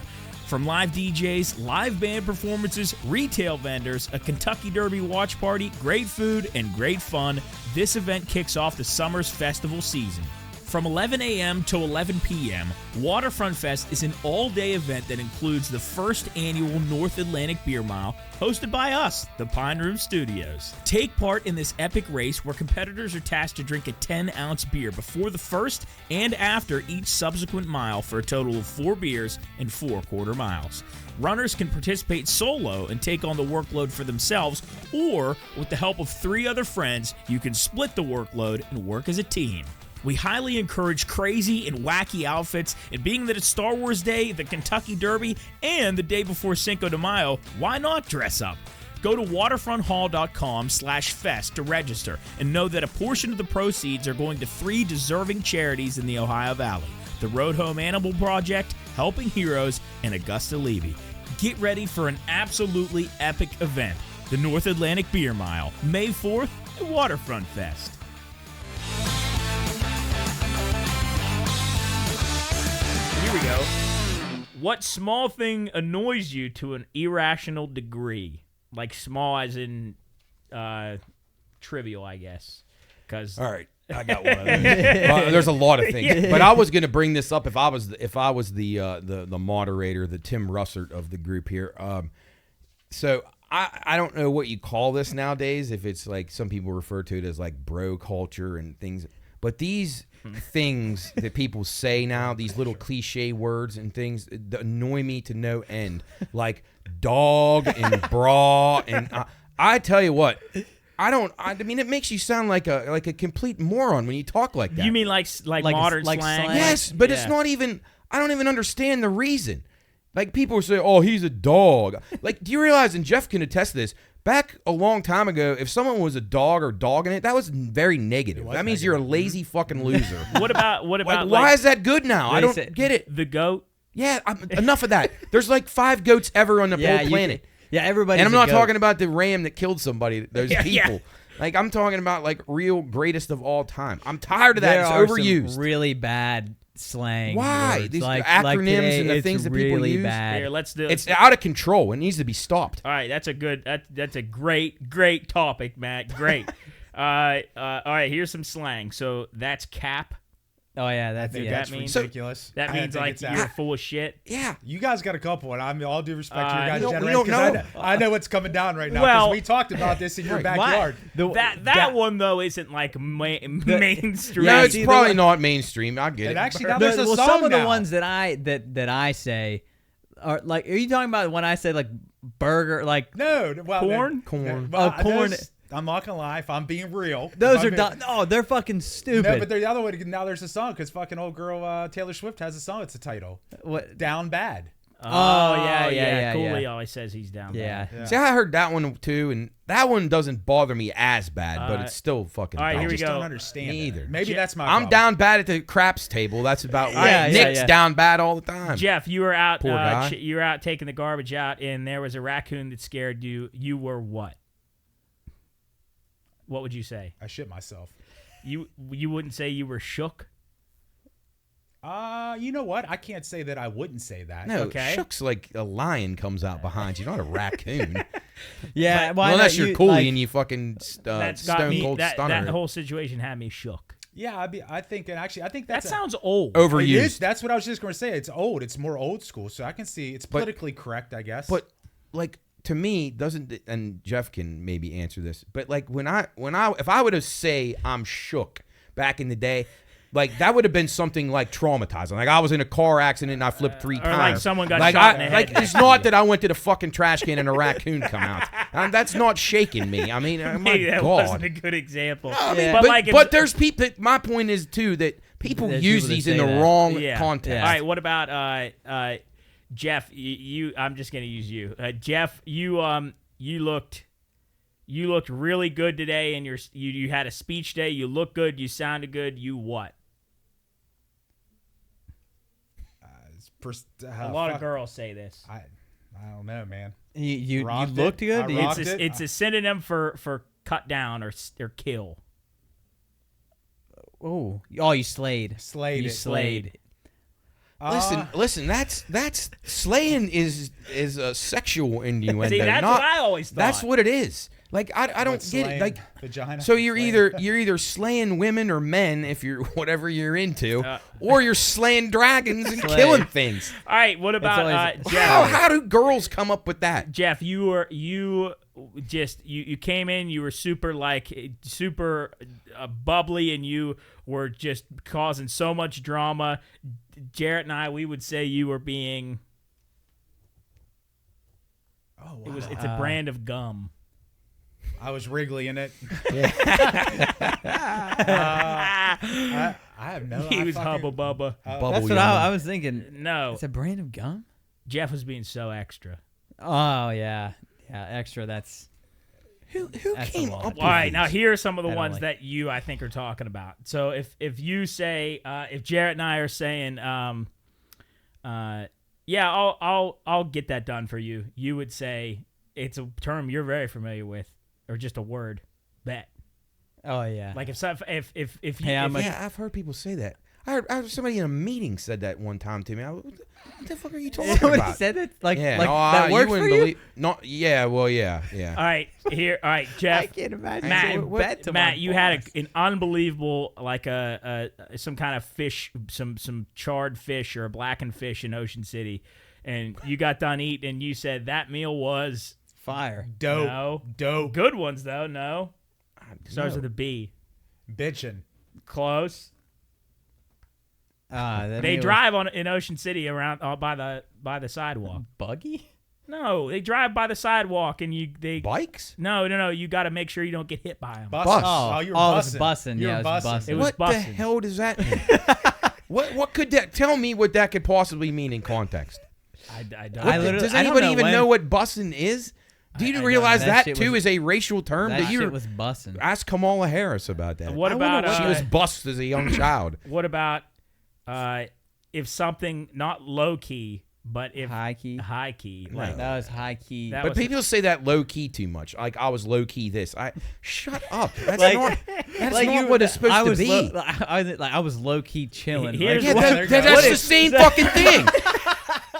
From live DJs, live band performances, retail vendors, a Kentucky Derby watch party, great food, and great fun, this event kicks off the summer's festival season. From 11 a.m. to 11 p.m., Waterfront Fest is an all-day event that includes the first annual North Atlantic Beer Mile, hosted by us, the Pine Room Studios. Take part in this epic race where competitors are tasked to drink a 10-ounce beer before the first and after each subsequent mile for a total of 4 beers and 4 quarter miles. Runners can participate solo and take on the workload for themselves, or with the help of 3 other friends, you can split the workload and work as a team. We highly encourage crazy and wacky outfits, and being that it's Star Wars Day, the Kentucky Derby, and the day before Cinco de Mayo, why not dress up? Go to waterfronthall.com/fest to register, and know that a portion of the proceeds are going to 3 deserving charities in the Ohio Valley: the Road Home Animal Project, Helping Heroes, and Augusta Levy. Get ready for an absolutely epic event, the North Atlantic Beer Mile, May 4th at Waterfront Fest. Here we go. What small thing annoys you to an irrational degree? Like small as in trivial, I guess. Because All right, I got one. There's a lot of things, but I was going to bring this up if I was the moderator, the Tim Russert of the group here. So I don't know what you call this nowadays. If it's like some people refer to it as like bro culture and things, but these things that people say now, these little cliche words and things that annoy me to no end, like dog and bra, and I tell you what. I mean, it makes you sound like a complete moron when you talk like that. You mean like modern like slang? slang? Yes, but it's not even. I don't even understand the reason. Like people say, "Oh, he's a dog." Like, do you realize? And Jeff can attest to this. Back a long time ago, if someone was a dog or dogging it, that was very negative. That means you're a lazy fucking loser. What about Why is that good now? I don't get it. The goat. Yeah, enough of that. There's like 5 goats ever on the whole planet. Everybody. And I'm not talking about the ram that killed somebody. Those people. Like, I'm talking about like real greatest of all time. I'm tired of that. There It's are overused. some really bad slang. Why? words. These like acronyms today, and the it's things that people really use? Bad. Here, let's do. It's out of control. It needs to be stopped. All right, that's a good. That's a great topic, Matt. Great. All right, here's some slang. So that's cap. Oh yeah, that's Dude, yeah. that's that means- ridiculous. That I means think like it's you're out. full of shit. Yeah. You guys got a couple, and I'm all due respect to your guys' we generation. don't know. I know what's coming down right now. Well- Because we talked about this in your backyard. That one though isn't like mainstream. No, it's see, the probably one- not mainstream. I get And it. actually, now there's a well, song some of the now. ones that I say are like. Are you talking about when I say like burger? Like No, well, Corn? Corn. Well, corn. I'm not gonna lie. If I'm being real, those if are I'm dumb. No, they're fucking stupid. No, but the other one. Now there's a song because fucking old girl Taylor Swift has a song. It's a title. What? Down Bad. Oh, yeah. Cooley always says he's down. Yeah. bad. See, I heard that one too, and that one doesn't bother me as bad, but it's still fucking. all right, dumb. here we I just go. don't understand Me it. either. Maybe that's my. I'm problem. down bad at the craps table. That's about right. Yeah, yeah, Nick's yeah. down bad all the time. Jeff, you were out. Poor guy. You were out taking the garbage out, and there was a raccoon that scared you. You were what? What would you say? I shit myself. You wouldn't say you were shook. You know what? I can't say that I wouldn't say that. No, Okay. shook's like a lion comes out behind you, not a raccoon. Yeah. Well, unless you're Cooley and you fucking That's got stone me. cold That stunner. whole situation had me shook. Yeah, I think, and actually, I think That that's sounds old. Overused. It is. That's what I was just going to say. It's old. It's more old school. So I can see it's politically correct, I guess. But like to me, doesn't it, and Jeff can maybe answer this. But like if I would have say I'm shook back in the day, like that would have been something like traumatizing. Like I was in a car accident and I flipped 3 or times. like someone got like shot in the head. Like it's not that I went to the fucking trash can and a raccoon come out. That's not shaking me. I mean, my Maybe that God. wasn't a good example. Yeah. But, like, if- there's people. My point is too that people There's use people that these in say the that. wrong Yeah. context. Yeah. All right. What about Jeff? You I'm just gonna use you. Jeff, you looked really good today, and you had a speech day. You look good. You sounded good. You what? A lot of girls say this. I don't know, man. you Rocked it. looked good. I You- rocked It's it. it's a synonym for cut down or kill. Oh, you slayed. Slayed You it. slayed. Listen. That's slaying is a sexual innuendo. See, that's not, what I always thought. That's what it is. Like I don't What's get it. slaying? Like Vagina. so you're Slaying. either slaying women or men if you're whatever you're into, or you're slaying dragons and Slay. killing things. All right. What about always- Jeff? How do girls come up with that? Jeff, you came in. You were super bubbly, and you were just causing so much drama. Jarrett and I, we would say you were being. Oh, wow. It's a brand of gum. I was Wrigley in it. I have no. He I was fucking- Hubba Bubba. Bubble That's what yarn. I was thinking. No, It's a brand of gum. Jeff was being so extra. Oh yeah, extra. That's Who That's came a lot. up with All right, these? now here are some of the I don't ones like- that you I think are talking about. So if you say if Jarrett and I are saying yeah, I'll get that done for you. You would say it's a term you're very familiar with, or just a word, bet. oh yeah. Like if you Hey, I'm if- a- Yeah, I've heard people say that. I heard somebody in a meeting said that one time to me. What the fuck are you talking Somebody about? said it. Like Yeah, like no, that you worked for wouldn't you. believe. No, yeah, well, yeah. all right, Jeff. I can't imagine. Matt, saying bet to Matt, my you had boss. an unbelievable like some kind of fish, some charred fish or a blackened fish in Ocean City, and you got done eating, and you said that meal was fire. Dope. No. Dope. good ones though. No, starts No. with a B. Bitchin'. Close. That They meal- drive in Ocean City around by the sidewalk. buggy. No, they drive by the sidewalk and they Bikes? No. You got to make sure you don't get hit by them. Bus. Bus. Oh, you were it was bussing. bussing. You Yeah, were it was bussing. bussing. It was What the bussing. hell does that mean? What could that tell me? What that could possibly mean in context? I don't. I literally- Does I don't anybody know even when- know what bussin' is? Do you I don't realize know. that, That shit too was- is a racial term? That That you shit was bussing. ask Kamala Harris about that. What I wonder about, what she was bussed as a young child? What about if something not low key, but if High key. high key, like That was high key. That But was- people say that low key too much. Like I was low key this. Shut up. That's Like- not. That's like not you- what it's supposed I to was be. I was low key chilling. Here's Yeah, what- there you go. that's What the is- same fucking thing.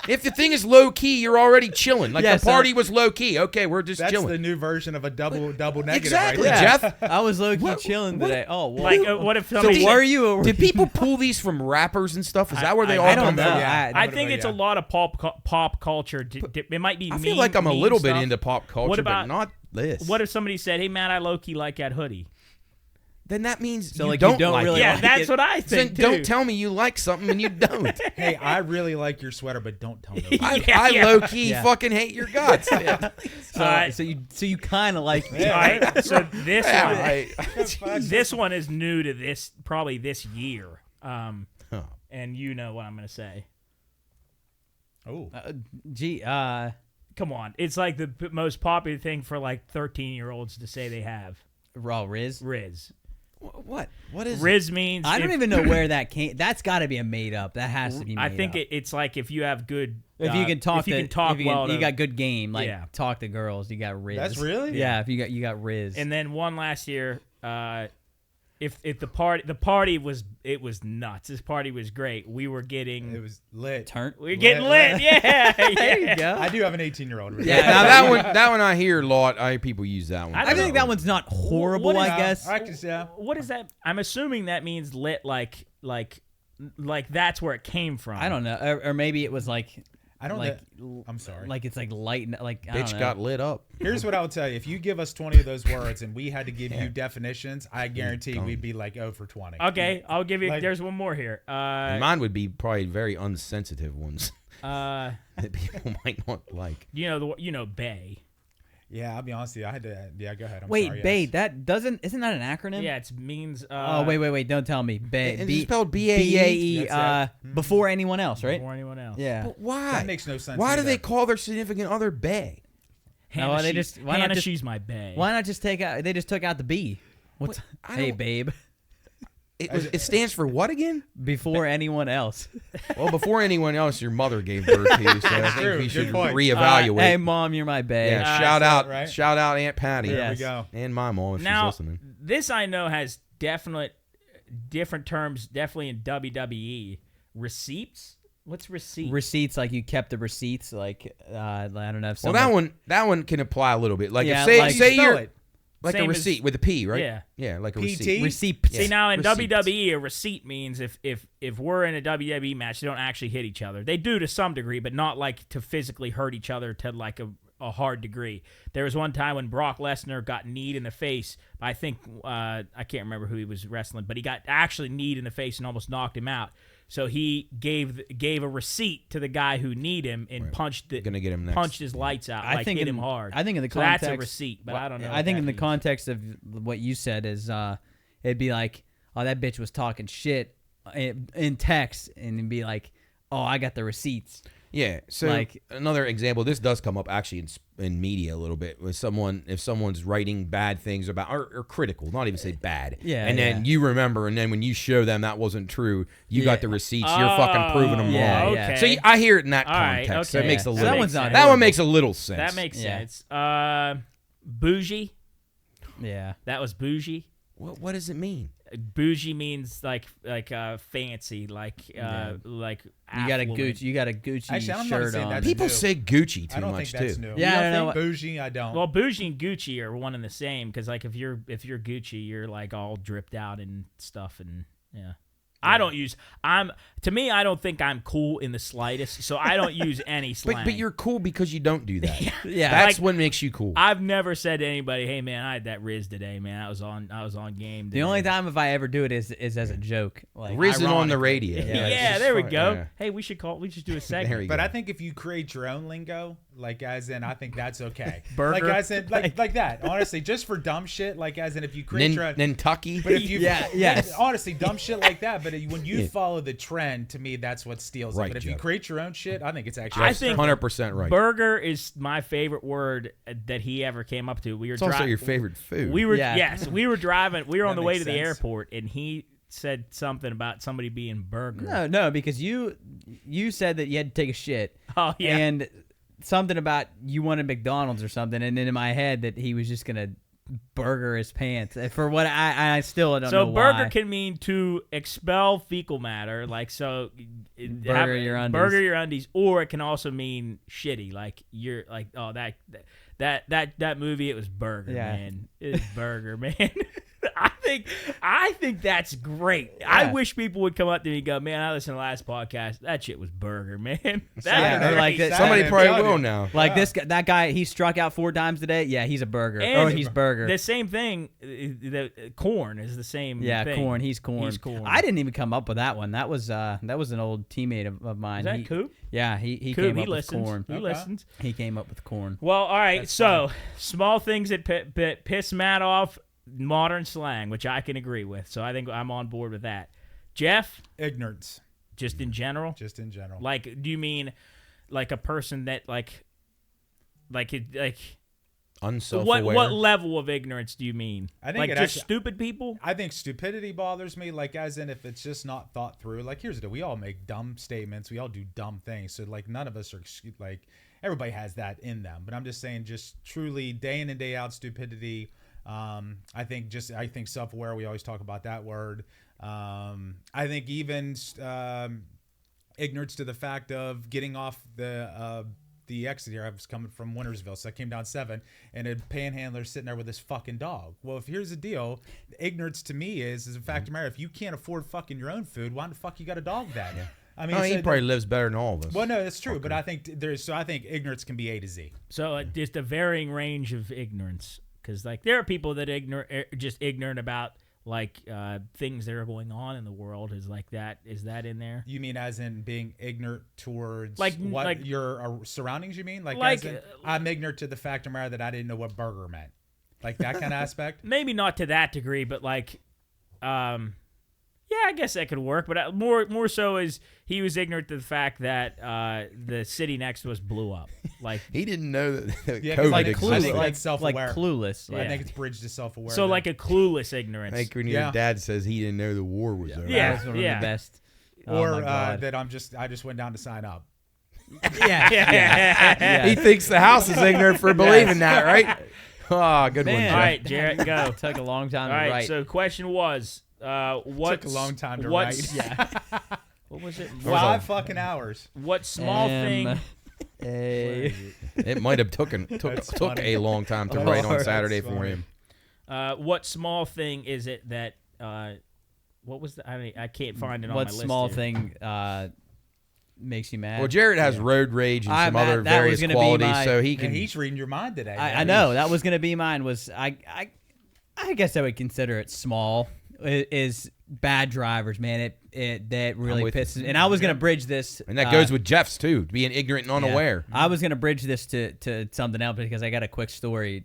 If the thing is low key, you're already chilling. Like Yeah, the party was low key. Okay, we're just That's chilling. the new version of a double negative. Exactly, right there. Jeff. I was low key chilling today. Oh, well. like what if so somebody? were you? Or were Did you- people pull these from rappers and stuff? Is that where they all I come don't know. from? Yeah. I think it's a Yeah. lot of pop culture. It might be. I feel meme- like I'm a meme little bit stuff. into pop culture, What about- but not this. What if somebody said, "Hey man, I low key like that hoodie"? Then that means So, you like, you don't don't like really it. Yeah, like that's it. what I Then think too. don't tell me you like something and you don't. Hey, I really like your sweater, but don't tell me. Yeah. low key Yeah. fucking hate your guts. So you kind of like me. All right, so this Yeah, one, right. this one is new to this probably this year. Oh. And you know what I'm gonna say. Oh, Gee, Come on, it's like the most popular thing for like 13-year-olds to say they have. raw Riz. Riz. What? What is Riz means I don't if- even know where that came. That's got to be a made up. That has to be. Made I think up. it's like if you have good. If you can talk, if you to, can talk if you, well, you to- got good game. Like Yeah. talk to girls, you got Riz. That's really? Yeah. If you got Riz. And then one last year, if the party was nuts. This party was great. We were getting it was lit. turn. we were getting lit. Yeah, There you yeah. go. I do have an 18-year-old. Yeah. Now that one I hear a lot. I hear people use that one. I I think that one's not horrible. What is- I guess. I can see that. What is that? I'm assuming that means lit, like that's where it came from. I don't know, or maybe it was like I don't like I'm sorry. like it's like light. Like I Bitch don't know. got lit up. Here's what I will tell you. If you give us 20 of those words and we had to give you definitions, I guarantee we'd be like 0 for 20. Okay, I'll give you. Like- There's one more here. And mine would be probably very unsensitive ones Uh, that people might not like. Bay. Yeah, I'll be honest with you. I had to. Yeah, go ahead. I'm Wait, sorry, Bay. yes. That doesn't. Isn't that an acronym? Yeah, it means. Oh wait! Don't tell me. Bay. And it's spelled B-A-E. B-A-E. That's Before anyone else, right? Before anyone else. Yeah. But why? That makes no sense Why do either. they call their significant other Bay? Hannah, No, they just- why not Hannah, just- she's my Bay. Why not just take out? They just took out the B. What's? I Hey, don't- babe. It stands for what again? Before anyone else. Well, before anyone else, your mother gave birth to, so I think true. we Good should point. reevaluate. Hey, mom, you're my babe. yeah, right. shout out Aunt Patty. There Yes. we go. And my mom if Now, she's listening. this I know has different terms, definitely in WWE. Receipts? What's receipt? Receipts, like you kept the receipts, like I don't know. If Well, someone, that one can apply a little bit. Like, Yeah, if, say like- say Spell you're it. like Same a as- receipt with a P, right? Yeah. Yeah, like a PT? receipt. receipt. See, now in Receipts. WWE, a receipt means if we're in a WWE match, they don't actually hit each other. They do to some degree, but not like to physically hurt each other to like a hard degree. There was one time when Brock Lesnar got kneed in the face. I think I can't remember who he was wrestling, but he got actually kneed in the face and almost knocked him out. So he gave a receipt to the guy who kneed him and punched Gonna get him next. punched his lights out, like hit him hard. I think in the So context, that's a receipt, but I don't know. I what think that in the means. context of what you said is, it'd be like, oh, that bitch was talking shit in text, and it'd be like, oh, I got the receipts. Yeah. So Like- another example, this does come up actually in media a little bit with if someone's writing bad things about or critical, not even say bad. Yeah, And then yeah. you remember, and then when you show them that wasn't true, you Yeah. got the receipts. You're fucking proving them yeah, wrong. yeah. So I hear it in that All right, context. So okay. it makes a Yeah. little. That one's not That one horrible. makes a little sense. That makes Yeah. sense. Bougie. Yeah. That was bougie. What does it mean? Bougie means like fancy, like You got a affluent. Gucci. You got a Gucci Actually, I'm not shirt saying on. that's People new. say Gucci I too don't much think that's too. new. Yeah, You I don't don't think know. bougie. I don't. Well, bougie and Gucci are one and the same because like if you're Gucci, you're like all dripped out and stuff, and yeah. I don't use. To me, I don't think I'm cool in the slightest, so I don't use any slang. But you're cool because you don't do that. Yeah. That's like- what makes you cool. I've never said to anybody, "Hey man, I had that Riz today, man. I was on game." The only time if I ever do it is as a joke. Like Risen on the ironically. radio. Yeah, Yeah, it's there we fun. go. Yeah. Hey, we should do a segment. There you But go. I think if you create your own lingo, like as in I think that's okay. Burger? Like as in like that. Honestly, just for dumb shit, like as in if you create your own. Nantucky. But if you, yes. honestly, dumb shit like that. But when you follow the trend, to me, that's what steals it. Right, But if you Jeff. create your own shit, I think it's actually. I think 100% right. burger is my favorite word that he ever came up to. We were It's also your favorite food. We were Yeah. yes, we were driving. We were on That the way makes to the sense. airport, and he said something about somebody being burger. No, because you said that you had to take a shit. Oh, yeah. And something about you wanted McDonald's or something, and then in my head that he was just gonna burger his pants. For what I still don't know So burger why. can mean to expel fecal matter, like so. Burger your undies. Burger your undies, or it can also mean shitty, like you're like that movie. It was Burger Yeah. Man. It was Burger Man. I think that's great. I wish people would come up to me and go, man, I listened to the last podcast. That shit was Burger, man. Yeah, or like that- Somebody I'm probably telling will you. now. Like that guy, he struck out 4 times today. Yeah, he's a burger. And Or he's burger. The same thing. The corn is the same. Yeah, thing. corn. He's corn. He's corn. I didn't even come up with that one. That was an old teammate of mine. Is that he, Coop? Yeah, he Coop, came he up with listens. corn. He Okay. listens. He came up with corn. Well, all right. That's So small things that piss Matt off. Modern slang, which I can agree with. So I think I'm on board with that. Jeff, ignorance, just in general. just in general. Like, do you mean like a person that like Unself-aware. what level of ignorance do you mean? I think like it just actually- stupid people. I think stupidity bothers me, like as in if it's just not thought through. Like here's the deal: we all make dumb statements, we all do dumb things. So like none of us are like everybody has that in them. But I'm just saying, just truly day in and day out stupidity. I think self-aware. We always talk about that word. I think even ignorance to the fact of getting off the exit here. I was coming from Wintersville, so I came down 7, and a panhandler sitting there with his fucking dog. Well, if here's the deal, ignorance to me is a fact of the matter. If you can't afford fucking your own food, why the fuck you got a dog then? I mean, He probably lives better than all of us. well, no, that's true, but I think I think ignorance can be A to Z. So just a varying range of ignorance, because like there are people that just ignorant about like things that are going on in the world. Is like that? Is that in there? You mean as in being ignorant towards Like your like you mean? Like as in, I'm ignorant to the fact of the matter that I didn't know what burger meant. Like that kind of aspect? Maybe not to that degree, but like, yeah, I guess that could work. But more so is he was ignorant to the fact that the city next to us blew up. Like He didn't know that Yeah, 'cause COVID like Like I existed. clueless, think like that's self-aware. Like clueless. Yeah. I think it's bridged to self-awareness. so, like a clueless ignorance. Like when Yeah. your dad says he didn't know the war was over. Yeah. That was one of the best. or Oh my God. that I just went down to sign up. yeah. He thinks the house is ignorant for believing that, right? Oh, good one, Man. Jeff. All right, Jarrett, go. It took a long time All right. to write. So, question was, what Took a long time to what's, write. Yeah. What was it? 5 fucking hours. What small thing? It might have took funny. a long time to Oh, write on that's Saturday for funny. him. What small thing is it that? What was the? I mean, I can't find it on What my list. small here. thing makes you mad? Well, Jared has road rage and some other that was various gonna be qualities, my- so he And can. he's reading your mind today. I know that was gonna be mine. Was I guess I would consider it small. Is bad drivers, man. It that really with you. pisses. And I was gonna bridge this, And that goes with Jeff's too, being ignorant and unaware. I was gonna bridge this to something else because I got a quick story.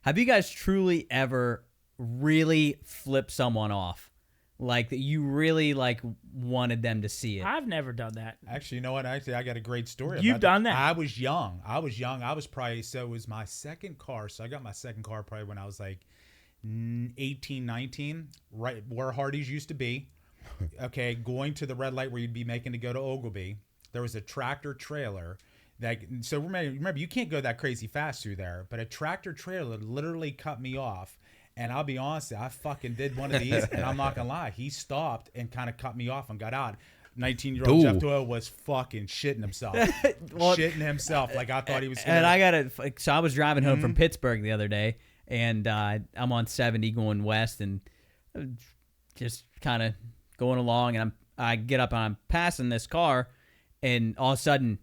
Have you guys truly ever really flipped someone off, like that you really like wanted them to see it? I've never done that. Actually, you know what? Actually, I got a great story. You've about done that. I was young. I was probably, so it was my second car. So I got my second car probably when I was like 18, 19, right where Hardee's used to be. Okay, going to the red light where you'd be making to go to Ogleby. There was a tractor trailer. So remember, you can't go that crazy fast through there, but a tractor trailer literally cut me off. And I'll be honest, I fucking did one of these, and I'm not gonna lie, he stopped and kind of cut me off and got out. 19-year-old Ooh. Jeff Doyle was fucking shitting himself. Shitting himself like I thought he was gonna. And I got so I was driving home from Pittsburgh the other day, and I'm on 70 going west, and just kind of going along, and I get up and I'm passing this car, and all of a sudden,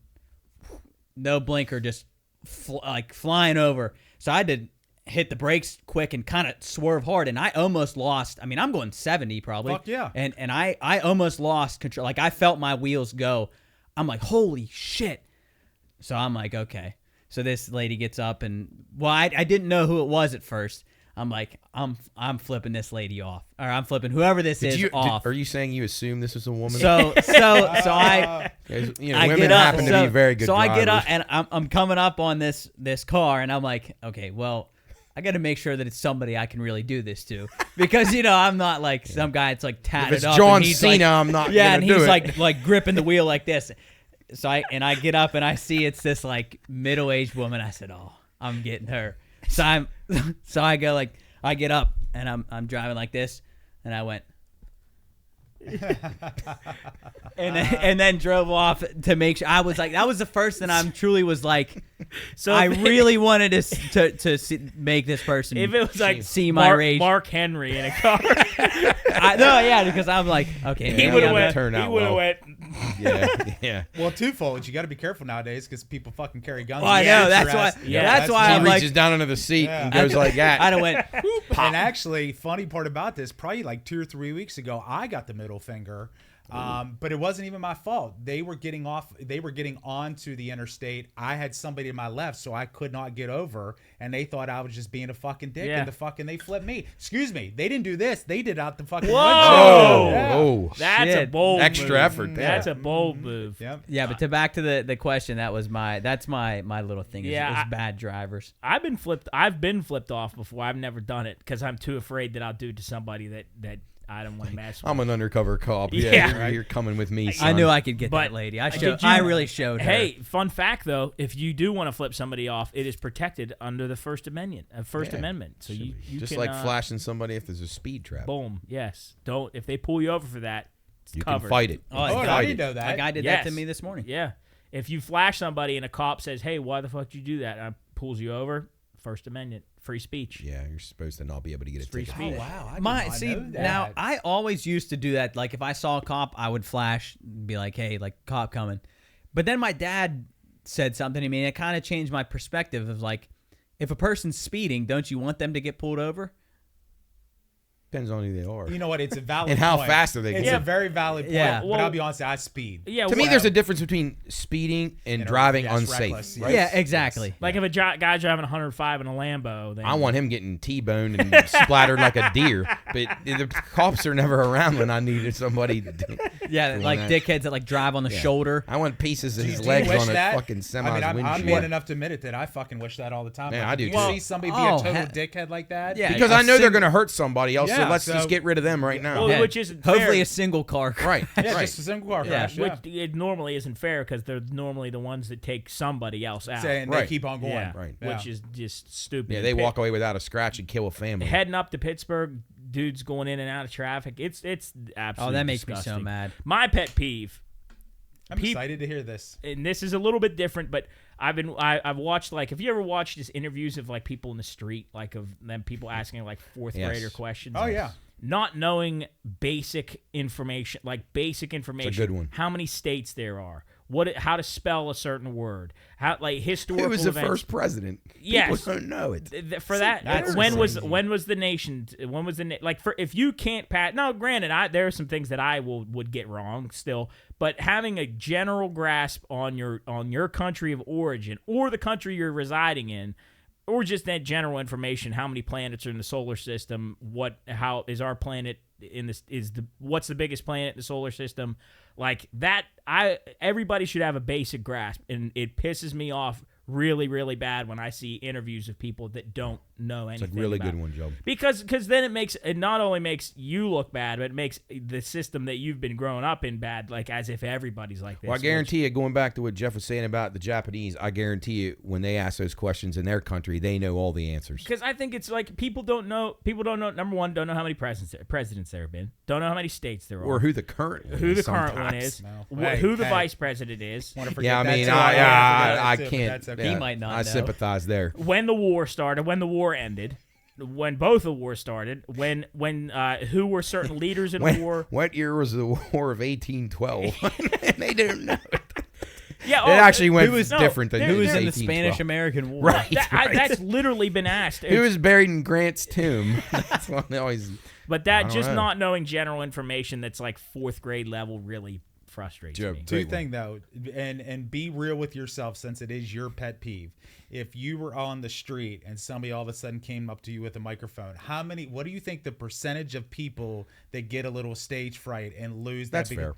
no blinker, just flying over. So I had to hit the brakes quick and kind of swerve hard, and I almost lost. I mean, I'm going 70 probably. Fuck yeah. And I almost lost control. Like I felt my wheels go. I'm like, holy shit. So I'm like, okay. So this lady gets up and I didn't know who it was at first. I'm like, I'm flipping this lady off, or I'm flipping whoever this is off. Are you saying you assume this was a woman? So I women get up. happen to be very good. So drivers. I get up and I'm coming up on this car, and I'm like, okay, well, I got to make sure that it's somebody I can really do this to, because I'm not like some guy that's like tatted if it's up. John and he's Cena, like, I'm not. Yeah, gonna and do he's it. like gripping the wheel like this. So I get up and I see it's this like middle-aged woman. I said, oh, I'm getting her. So I go like. I get up and I'm driving like this, and I went, and then drove off to make sure. I was like, that was the first, and I truly was like, So I really wanted to make this person. If it was like see my rage, Mark Henry in a car, because I'm like, okay, he Yeah, would have that went. would turn He out would have well. went. yeah. Well, twofold. You got to be careful nowadays because people fucking carry guns. Well, I in know, the that's arrest. why- yeah, that's why He I'm like, reaches down under the seat Yeah. and goes like that. I went. And actually, funny part about this, probably like 2 or 3 weeks ago, I got the middle finger. But it wasn't even my fault. They were getting onto the interstate. I had somebody to my left, so I could not get over, and they thought I was just being a fucking dick, Yeah. and they flipped me. Excuse me, they didn't do this. They did out the fucking Whoa! windshield. Yeah. Oh, That's a Shit. bold Extra move. effort there. That's a bold move. Yep. Yeah, but back to the question. That's my little thing. Is Yeah, bad drivers. I've been flipped off before. I've never done it because I'm too afraid that I'll do it to somebody that I don't want to mess with. I'm an undercover cop. Yeah. Yeah, you're coming with me. Son. I knew I could get But that lady. did you- I really showed her. Hey, fun fact though, if you do want to flip somebody off, it is protected under the First Amendment. So you just can, like flashing somebody if there's a speed trap. Boom. Yes. Don't if they pull you over for that. It's You covered. can fight it. Oh, You can I fight didn't it. know that. A guy did Yes. that to me this morning. Yeah. If you flash somebody and a cop says, "Hey, why the fuck did you do that?" and pulls you over, First Amendment, free speech. Yeah, you're supposed to not be able to get a free ticket. speech. Oh wow! I did My not see know that. now I always used to do that. Like if I saw a cop, I would flash, be like, "Hey, like cop coming." But then my dad said something to me, and it kind of changed my perspective of like, if a person's speeding, don't you want them to get pulled over? Depends on who they are. You know what? It's a valid And how point. fast are they It's going? a very valid point. Yeah. But Well- I'll be honest, I speed. Yeah. To me, well, there's a difference between speeding and And driving yes, unsafe. reckless, yes. Yeah, exactly. like if a guy driving 105 in a Lambo, then I want him getting T-boned and splattered like a deer. But the cops are never around when I needed somebody to do Yeah, doing like that. dickheads that like drive on the shoulder. I want pieces of Do his you legs wish on a that? fucking semi's I mean, I'm windshield. man enough to admit it that I fucking wish that all the time. Man, Like, I do if too. you see somebody be Oh, a total heck. dickhead like that. Yeah, Because a I know they're sing- going to hurt somebody else, so Yeah, let's so- just get rid of them right now. Well, Yeah. which isn't Hopefully fair. a single car. Right, Yeah, right. just a single car Yeah. crash. Yeah. Which it normally isn't fair because they're normally the ones that take somebody else out. Saying Right. they keep on going. Yeah, Right. which is just stupid. Yeah, they walk away without a scratch and kill a family. Heading up to Pittsburgh, dudes going in and out of traffic. It's absolutely Oh, that makes me so disgusting. mad. My pet peeve, I'm excited to hear this. and this is a little bit different, but I've watched, like, have you ever watched just interviews of like people in the street, like of them people asking like fourth Yes. grader questions? Oh yeah. Not knowing basic information, good one. how many states there are, how to spell a certain word, how like historical Who was the events. first president? Yes. People don't know it. For that, that's when was crazy. the nation? When was the like for if you can't pass? Now, granted, there are some things that I would get wrong still, but having a general grasp on your country of origin or the country you're residing in, or just that general information, how many planets are in the solar system, how is our planet in this what's the biggest planet in the solar system, like that. Everybody should have a basic grasp, and it pisses me off really, really bad when I see interviews of people that don't know anything. It's a really about good it. one, Joe. Because then it not only makes you look bad, but it makes the system that you've been growing up in bad, like as if everybody's like this. Well, I guarantee you, going back to what Jeff was saying about the Japanese, I guarantee you, when they ask those questions in their country, they know all the answers. Because I think it's like people don't know. Number one, don't know how many presidents there have been. Don't know how many states there are. Or who the current one who is the current one sometimes. is. No. Who the Hey. vice president is. Wanna forget Yeah, I that mean, too. I Forget that too, but can't. that's okay. He might not I know. sympathize there. When the war started. When the war ended. When both the wars started. When who were certain leaders in the war. What year was the War of 1812? They didn't know. Yeah, It actually went no, different than there- Who was there- in the 1812. Spanish-American War? Right. That's literally been asked. Who was buried in Grant's tomb? That's what they always. But I that don't just know. not knowing general information that's like fourth grade level really frustrates Yeah, me. Two thing though, and be real with yourself since it is your pet peeve. If you were on the street and somebody all of a sudden came up to you with a microphone, what do you think the percentage of people that get a little stage fright and lose That's that? fair.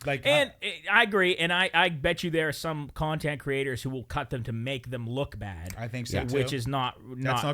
Like, And I agree, and I bet you there are some content creators who will cut them to make them look bad. I think so, too. Which is not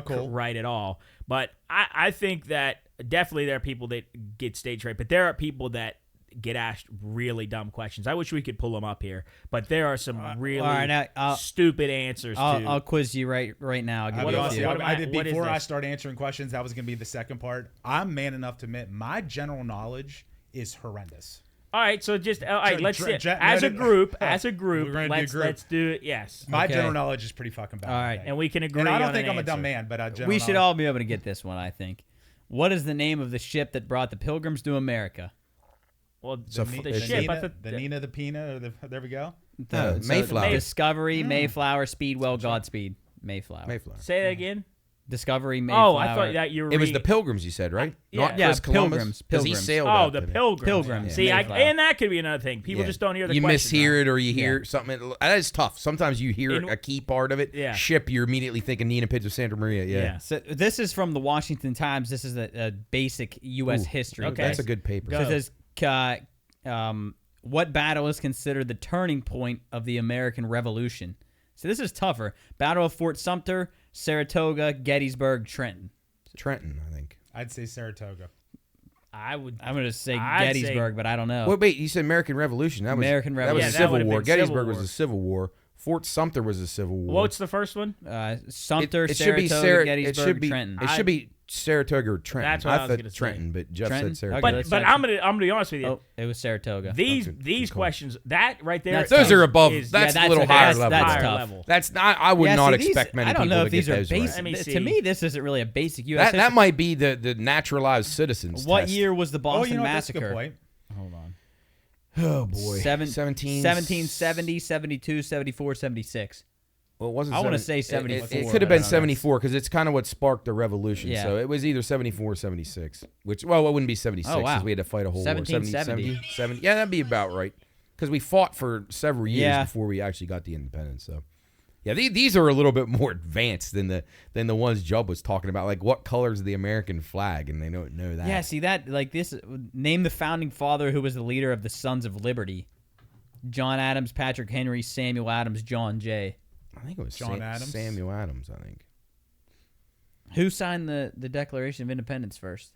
cool. right at all. But I think that definitely there are people that get stage fright, but there are people that get asked really dumb questions. I wish we could pull them up here, but there are some really all right, stupid answers. I'll quiz you right now. I'll give I'll be you a honest, few. what is before I this? start answering questions, that was going to be the second part. I'm man enough to admit my general knowledge is horrendous. All right, so just all right. Let's Dr- sit Dr- as a no, no, group. no. As a group, We're gonna do let's group. let's do it. Yes, My Okay. general knowledge is pretty fucking bad. All right. I think. and we can agree. And I don't on think an I'm a dumb answer. man, but I general We should knowledge- all be able to get this one, I think. What is the name of the ship that brought the Pilgrims to America? Well, So the the ship. Nina, I thought the Nina, the Pina, or there we go. No, So Mayflower. Discovery, Mayflower, Speedwell, Godspeed. Mayflower. Mayflower. Say that again. Discovery, Mayflower. Oh, I thought that you were. It was the Pilgrims, you said, right? Yeah. Not Yeah, Chris Columbus. Pilgrims, 'Cause he Pilgrims. sailed Oh, out the to Pilgrims. Pilgrims, See, Mayflower. and that could be another thing. People Yeah. just don't hear the You questions. mishear it or you hear something. That is tough. Sometimes you hear In- a key part of it. Yeah. Ship, you're immediately thinking Nina Pitts of Santa Maria. Yeah. Yeah. So this is from the Washington Times. This is a basic U.S. Ooh, history. Okay. That's a good paper. Go. So it says, what battle is considered the turning point of the American Revolution? So this is tougher. Battle of Fort Sumter, Saratoga, Gettysburg, Trenton. Trenton, I think. I'd say Saratoga. I would. I'm going to say I'd Gettysburg, say- but I don't know. Wait, you said American Revolution. That was American That was Revolution. a Yeah, that Civil would've War. been Civil Gettysburg was War. a Civil War. Fort Sumter was a Civil War. What's the first one? Sumter, it should be Saratoga, It Gettysburg, should be. Trenton. It should be Saratoga or Trenton. That's what I was thought gonna say. Trenton, but Jeff Trenton? said Saratoga. Okay, But let's but try I'm gonna be honest with you. Oh, it was Saratoga. These Okay, these good call. questions that right there. That's Those tough. are above. is- That's yeah, a little that's- higher that's- level. that's higher tough. level. That's not. I would Yeah, not see, these- expect many I don't people know to if these get are those right. basic. Let me To see. me, this isn't really a basic U.S. That might be the naturalized citizens. What test. year was the Oh, Boston you know what? That's a Massacre? good point. Hold on. Oh boy. 1770, 72, 74, 76. Well, it wasn't. I wanna 70 say 74, It could have been but I don't know. 74 because it's kind of what sparked the revolution. Yeah. So it was either 74 or 76. Which, well, it wouldn't be 76 Oh, because wow. we had to fight a whole war. 1770. 70. Yeah, that'd be about right. Because we fought for several years Yeah. before we actually got the independence. So, yeah, these are a little bit more advanced than the ones Jubb was talking about. Like, what color is the American flag? And they don't know that. Yeah, see that like this. Name the founding father who was the leader of the Sons of Liberty. John Adams, Patrick Henry, Samuel Adams, John Jay. I think it was John Adams? Samuel Adams, I think. Who signed the Declaration of Independence first?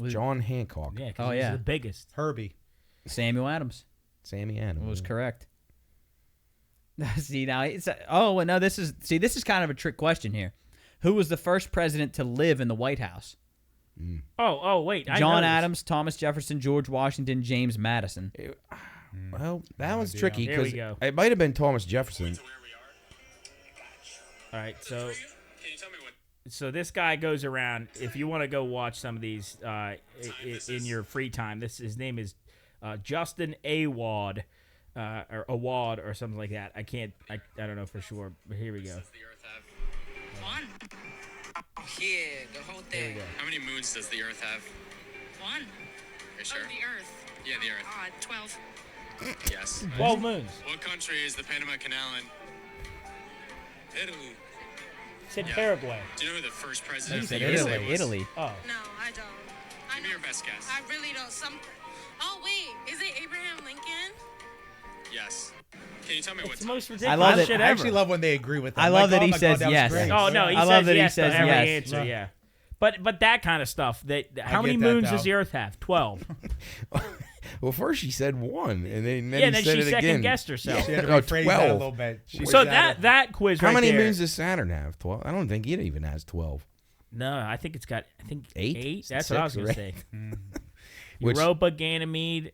Was- John Hancock. Yeah, 'cause Oh, he's yeah. the biggest. Herbie. Samuel Adams Sammy Adams. was correct. See now, oh no, this is kind of a trick question here. Who was the first president to live in the White House? Oh wait, I know John this. Adams, Thomas Jefferson, George Washington, James Madison. Well, that was idea. tricky Here we because go. it might have been Thomas Jefferson. All right, so this guy goes around. If you want to go watch some of these in your free time, his name is Justin Awad, or Awad or something like that. I don't know for sure, but here we go. One. Yeah, the whole thing. How many moons does the Earth have? One. Are you sure? The Earth. Yeah, the Earth. 12. Yes. 12 moons. What country is the Panama Canal in? Italy. Said Yeah. Paraguay. Do you know who the first president of the Italy, USA was? Italy. Oh, No, I don't. I Give me your best guess. I really don't. Oh wait, is it Abraham Lincoln? Yes. Can you tell me it's what the most I ridiculous love it. shit I ever. actually love when they agree with that. I love that oh he my says God, that was yes. great. Oh no, he I says love that he yes says to every yes. answer. Yeah, but that kind of stuff. How many get that, moons does though. the Earth have? 12. Well, first she said one, and then Yeah, he then said she it second again. guessed herself. She had to Oh, rephrase that a 12. little bit. She So was at it. that quiz How right many there. moons does Saturn have? 12. I don't think it even has 12. No, I think it's got. I think Eight? Eight. It's That's what I was six, gonna right? say. Which- Europa, Ganymede.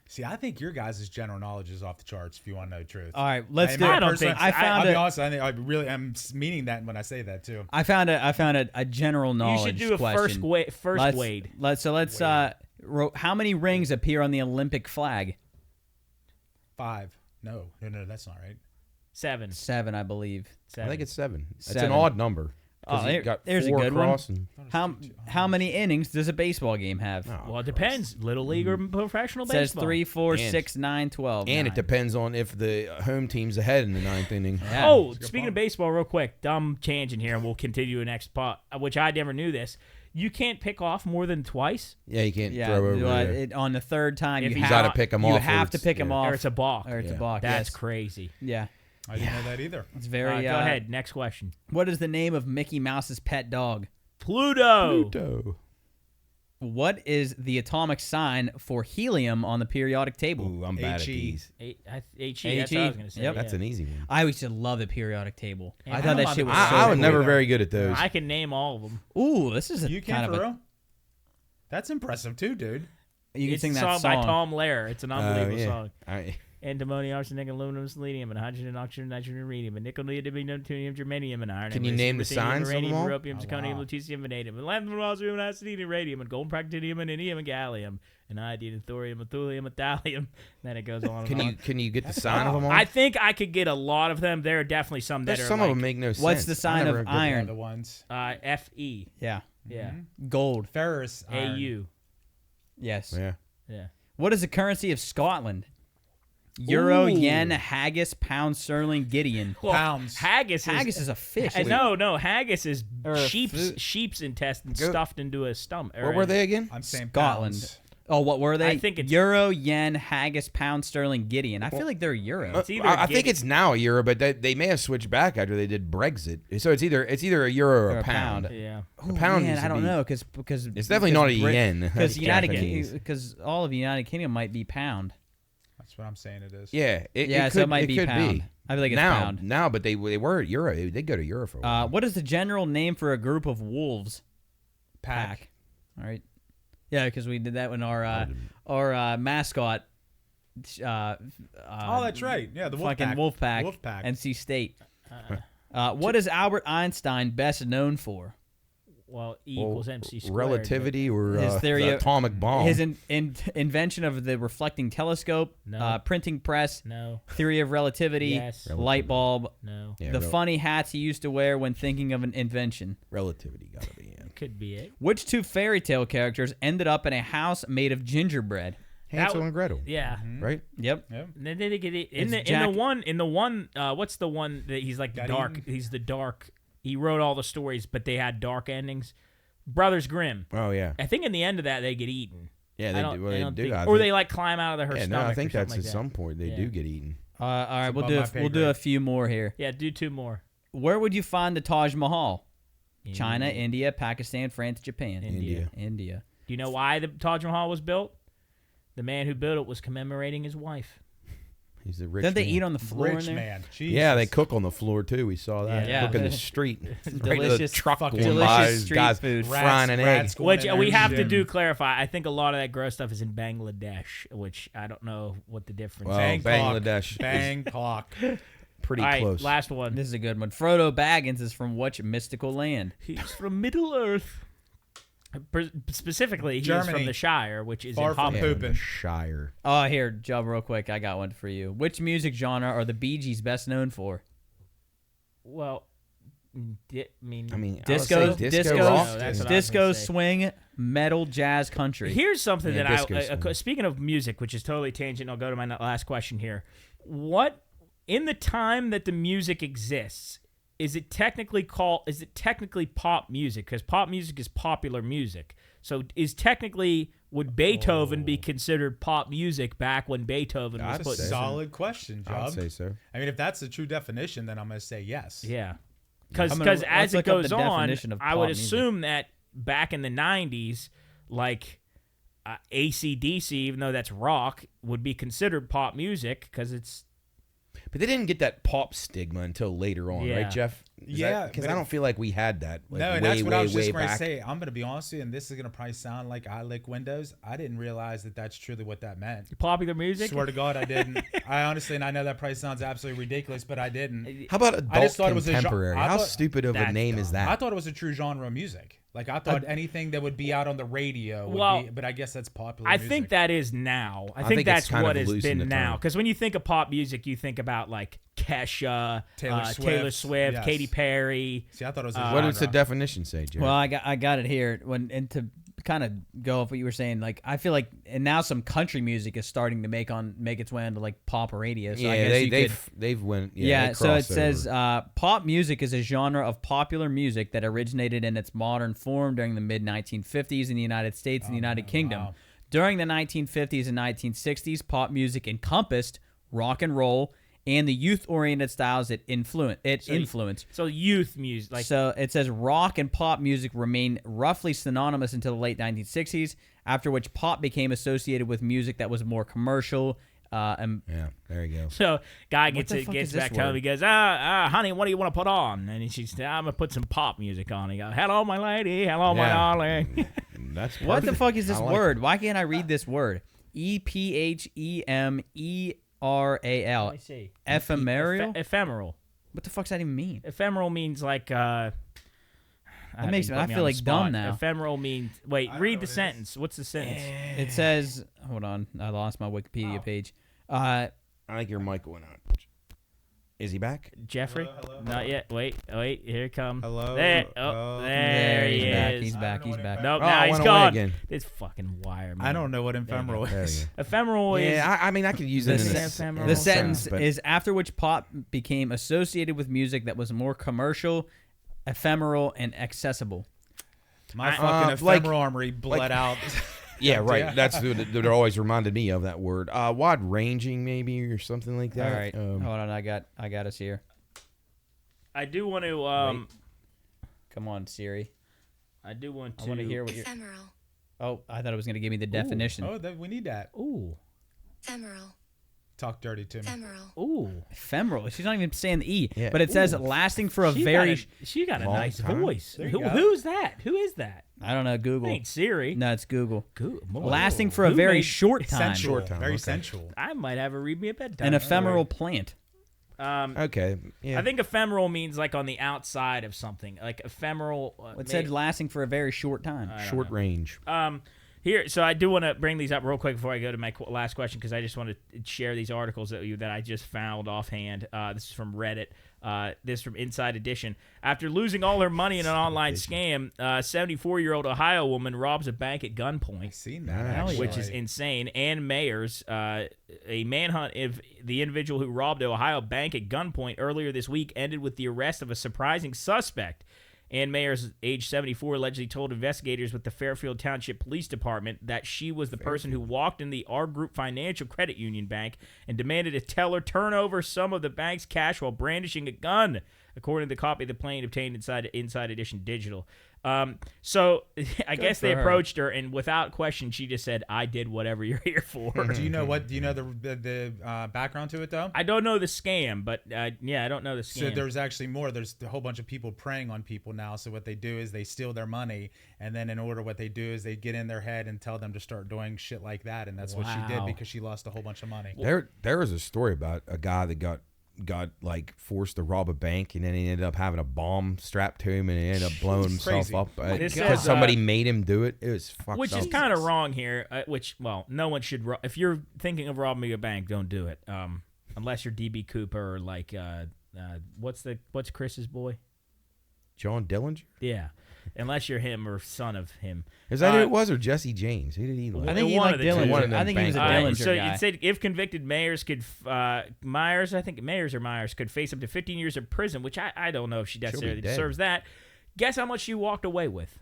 See, I think your guys' general knowledge is off the charts. If you want to know the truth. All right, let's I do. mean, I don't personally, think- I found I'll be it. honest. I really am meaning that when I say that too. I found a general you knowledge should do a question. first Wade. Let's how many rings appear on the Olympic flag? 5. No, that's not right. 7. 7, I believe. I think it's 7. It's an Seven. odd number. Oh, he got there's a 4 good one. across and- How many innings does a baseball game have? Oh, Well, it depends. Little league or professional It says baseball. 3, 4, And- 6, 9, 12. And it 9. depends on if the home team's ahead in the 9th inning. Yeah. Oh, speaking of baseball, real quick, dumb tangent here, and we'll continue the next part, which I never knew this. You can't pick off more than twice, Yeah, you can't Yeah, throw over there. on the third time If you he's have gotta pick 'em you off, or have to it's- pick him yeah. off, or it's a balk. or it's a Yeah. balk. That's yes. crazy. Yeah, I didn't know that either. it's very. Go ahead. Next question. What is the name of Mickey Mouse's pet dog? Pluto. Pluto. What is the atomic sign for helium on the periodic table? Ooh, I'm bad at HE. these. H-E. That's what I was going to say. Yep. That's an easy one. I used to love the periodic table. Yeah, I thought that I'm shit was on so the- I was cool. never very good at those. I can name all of them. Ooh, this is a You kind can't of for a. real? That's impressive too, dude. You can It's sing a that song by song. Tom Lehrer. It's an unbelievable song. I, Antimony, arsenic, aluminum, selenium, and hydrogen, oxygen, nitrogen, uranium, and nickel, neodymium, neptunium, germanium, and iron. Can and you name the ruthenium, signs of them uranium, all? europium, Oh, zirconium, wow. lutetium, vanadium, and lanthanum, osmium, and acidity, and radium, and gold, practinium, and indium, and gallium, and iodine, and thorium, and thulium, and thallium. Then it goes on and on. can you get the sign of them all? I think I could get a lot of them. There are definitely some that There's are some like, of them make no sense. What's the I sign never of good- iron? The ones. Fe. Yeah, Yeah. gold. Ferrous. iron. AU. Yes. Yeah. Yeah. What is the currency of Scotland? Euro, Ooh. yen, haggis, pound sterling, Gideon. Well, Pounds. Haggis is. Haggis is a fish. No, haggis is Or sheep's intestines Go- stuffed into a stomach. What were they again? I'm saying Scotland. pounds. Oh, what were they? I think it's- Euro, yen, haggis, pound sterling, Gideon. I feel like they're Euro. It's either I think Gideon- it's now a euro, but they may have switched back after they did Brexit. So it's either a euro or Or a a pound. pound. Yeah. Ooh, pound man, used to I don't be- know because It's definitely not a yen. Because That's United Japanese. because all of United Kingdom might be pound. That's what I'm saying it is. Yeah, Yeah, it so could, it might be could pound. I feel like it's now, pound. Now, but they were at euro. They go to euro for a while. What is the general name for a group of wolves? Pack. All right. Yeah, because we did that when our mascot. Oh, that's right. Yeah, the fucking Wolfpack. Wolfpack. Wolfpack. NC State. What is Albert Einstein best known for? Well, E Well, equals MC squared. relativity or His theory the of- atomic bomb. His invention of the reflecting telescope, No. printing press, but No. theory of relativity, Yes. light bulb, No. Yeah, the rel- funny hats he used to wear when thinking of an invention. relativity got to be in. Could be it. Which two fairy tale characters ended up in a house made of gingerbread? Hansel w- and Gretel, Yeah. right? Yep. Yeah. And then they get it It's in Jack- the one what's the one that he's like the Got dark eaten? he's the dark he wrote all the stories but they had dark endings. Brothers Grimm. Oh yeah, I think in the end of that they get eaten. yeah. I They don't- do. Well, I they don't do. think- I or think- they like climb out of her Yeah, stomach. no, I think or that's something at like some that. point they Yeah. do get eaten. All right, It's we'll above do my a, pay we'll do grade. a few more here. Yeah, do two more. Where would you find the Taj Mahal? China, India. India, Pakistan, France, Japan. India. India. Do you know why the Taj Mahal was built? The man who built it was commemorating his wife. He's a rich. Didn't they man. eat on the floor Rich in there? man. Jesus. Yeah, they cook on the floor too. We saw that. Yeah. Cook in the street. Right to the Delicious truck fucking going delicious by. street Guys food. frying an egg. Rats going Which in there we and have to shit. do clarify. I think a lot of that gross stuff is in Bangladesh, which I don't know what the difference Well, is. Bangladesh is Bangkok. pretty All right, close. last one. This is a good one. Frodo Baggins is from which mystical land? He's from Middle Earth. Specifically, he's from Germany. the Shire, which is Far in from Holland. Yeah, pooping. the Shire. Oh, here, Job, real quick. I got one for you. Which music genre are the Bee Gees best known for? Well, I mean, Disco, I would say disco, rock. No, that's what I was disco, gonna say. swing, metal, jazz, country. here's something Yeah, that disco swing. speaking of music, which is totally tangent. I'll go to my last question here. What in the time that the music exists? Is it technically pop music? Because pop music is popular music. So would Beethoven be considered pop music back when Beethoven was I'd That's a put? say so. solid question, I would Job. say so. I mean, if that's the true definition, then I'm going to say yes. Yeah. I'm Because gonna- as let's it look up goes the on, definition of I pop would music. assume that back in the 90s, like AC/DC, even though that's rock, would be considered pop music because it's But they didn't get that pop stigma until later on, Yeah. right, Jeff? Yeah, because but I don't feel like we had that. Like, No, and way, that's what way, I was just way going to back. say. I'm going to be honest with you, and this is going to probably sound like I lick Windows. I didn't realize that that's truly what that meant. popular music. Swear to God, I didn't. I honestly, and I know that probably sounds absolutely ridiculous, but I didn't. How about adult I just thought it was a gen- contemporary? I How thought- stupid of a That's name is that? I thought it was a true genre of music. Like I thought anything that would be out on the radio would Well, be, but I guess that's popular I music. think that is now. I think think it's that's kind what of it's loosened been the now. term. Because when you think of pop music, you think about like Kesha, Taylor Taylor Swift, Swift, yes. Katy Perry. See, I thought it was. What does the definition say, Jared? Well, I got it here. And to kind of go off what you were saying, like I feel like, and now some country music is starting to make its way onto like pop radio. So I guess they've went. Yeah, they so it crossed says over. pop music is a genre of popular music that originated in its modern form during the mid-1950s in the United States and the United Kingdom. wow. During the 1950s and 1960s, pop music encompassed rock and roll and the youth-oriented styles it influenced. So youth music, like So it says rock and pop music remained roughly synonymous until the late 1960s, after which pop became associated with music that was more commercial. And Yeah, there you go. So guy What the fuck gets is this back home. word? He goes, honey, what do you want to put on? And she's, I'm gonna put some pop music on. He goes, hello, my lady, hello, my Yeah. darling. That's what the perfect. fuck is this I like word? Why can't I read this word? EPHEMERAL. Let me see. Ephemeral? Ephemeral. What the fuck's that even mean? Ephemeral means like. That makes me- I feel like dumb now. Ephemeral means. Wait, read the sentence. What's the sentence? It says, hold on, I lost my Wikipedia page. I think your mic went out. Is he back? Jeffrey? Hello? Not yet. Wait, here it comes. Hello? There, Oh. there he he's back, is. he's back, he's back. Nope, Oh, now it he's went away gone. again. This fucking wire, man. I don't know what ephemeral There is. you Ephemeral is. Yeah, I mean, I could use it in ephemeral The sentence, sentence but- is after which pop became associated with music that was more commercial, ephemeral, and accessible. My I- fucking like- ephemeral armory bled out. Yeah, right. Yeah. That's what they're always reminded me of that word. Wide ranging, maybe, or something like that. All right, Um, hold on, I got us here. I do want to. Come on, Siri. I do want to. I want to hear what you're. Ephemeral. Oh, I thought it was going to give me the definition. Oh, we need that. Ooh. Ephemeral. Talk dirty to me. Ephemeral. Ooh. Ephemeral. She's not even saying the E, Yeah. but it says Ooh. lasting for a She very. got a long nice time. voice. There you go. Who's that? Who is that? I don't know. Google. Ain't Siri. No, it's Google. Boy. Lasting for a Who very made- short time. Sensual. Short time, Very okay. sensual. I might have her read me a bedtime. An Don't ephemeral worry. plant. Okay. Yeah. I think ephemeral means like on the outside of something. Like ephemeral. It said lasting for a very short time. short range. Here, so I do want to bring these up real quick before I go to my last question because I just want to share these articles that I just found offhand. This is from Reddit. This is from Inside Edition. After losing all her money in an online scam, 74-year-old Ohio woman robs a bank at gunpoint. I've seen that. Hell actually. Which is insane. Ann Mayers, a manhunt of the individual who robbed the Ohio bank at gunpoint earlier this week ended with the arrest of a surprising suspect. Ann Mayers, age 74, allegedly told investigators with the Fairfield Township Police Department that she was the person who walked in the R Group Financial Credit Union Bank and demanded a teller turn over some of the bank's cash while brandishing a gun, according to the copy of the plane obtained inside Edition Digital. So I guess they for her. approached her, and without question, she just said, "I did whatever you're here for." Do you know what? Do you know the background to it though? I don't know the scam, but yeah, I don't know the scam. So there's actually more. There's a whole bunch of people preying on people now. So what they do is they steal their money, and then in order, what they do is they get in their head and tell them to start doing shit like that, and that's what she did Wow. because she lost a whole bunch of money. There was a story about a guy that got like forced to rob a bank and then he ended up having a bomb strapped to him and he ended up blowing himself crazy. up This because says, somebody made him do it. It was fucked Which up. is kind of wrong here. No one should. If you're thinking of robbing a bank, don't do it. Unless you're DB Cooper or like what's Chris's boy? John Dillinger? Yeah, unless you're him or son of him. Is that who it was or Jesse James? Who did he like? I think he one liked of the two. Dillinger. One of them I think he was a bank- Dillinger So guy. it said if convicted, Myers could face up to 15 years of prison, which I don't know if she necessarily dead. deserves that. Guess how much she walked away with?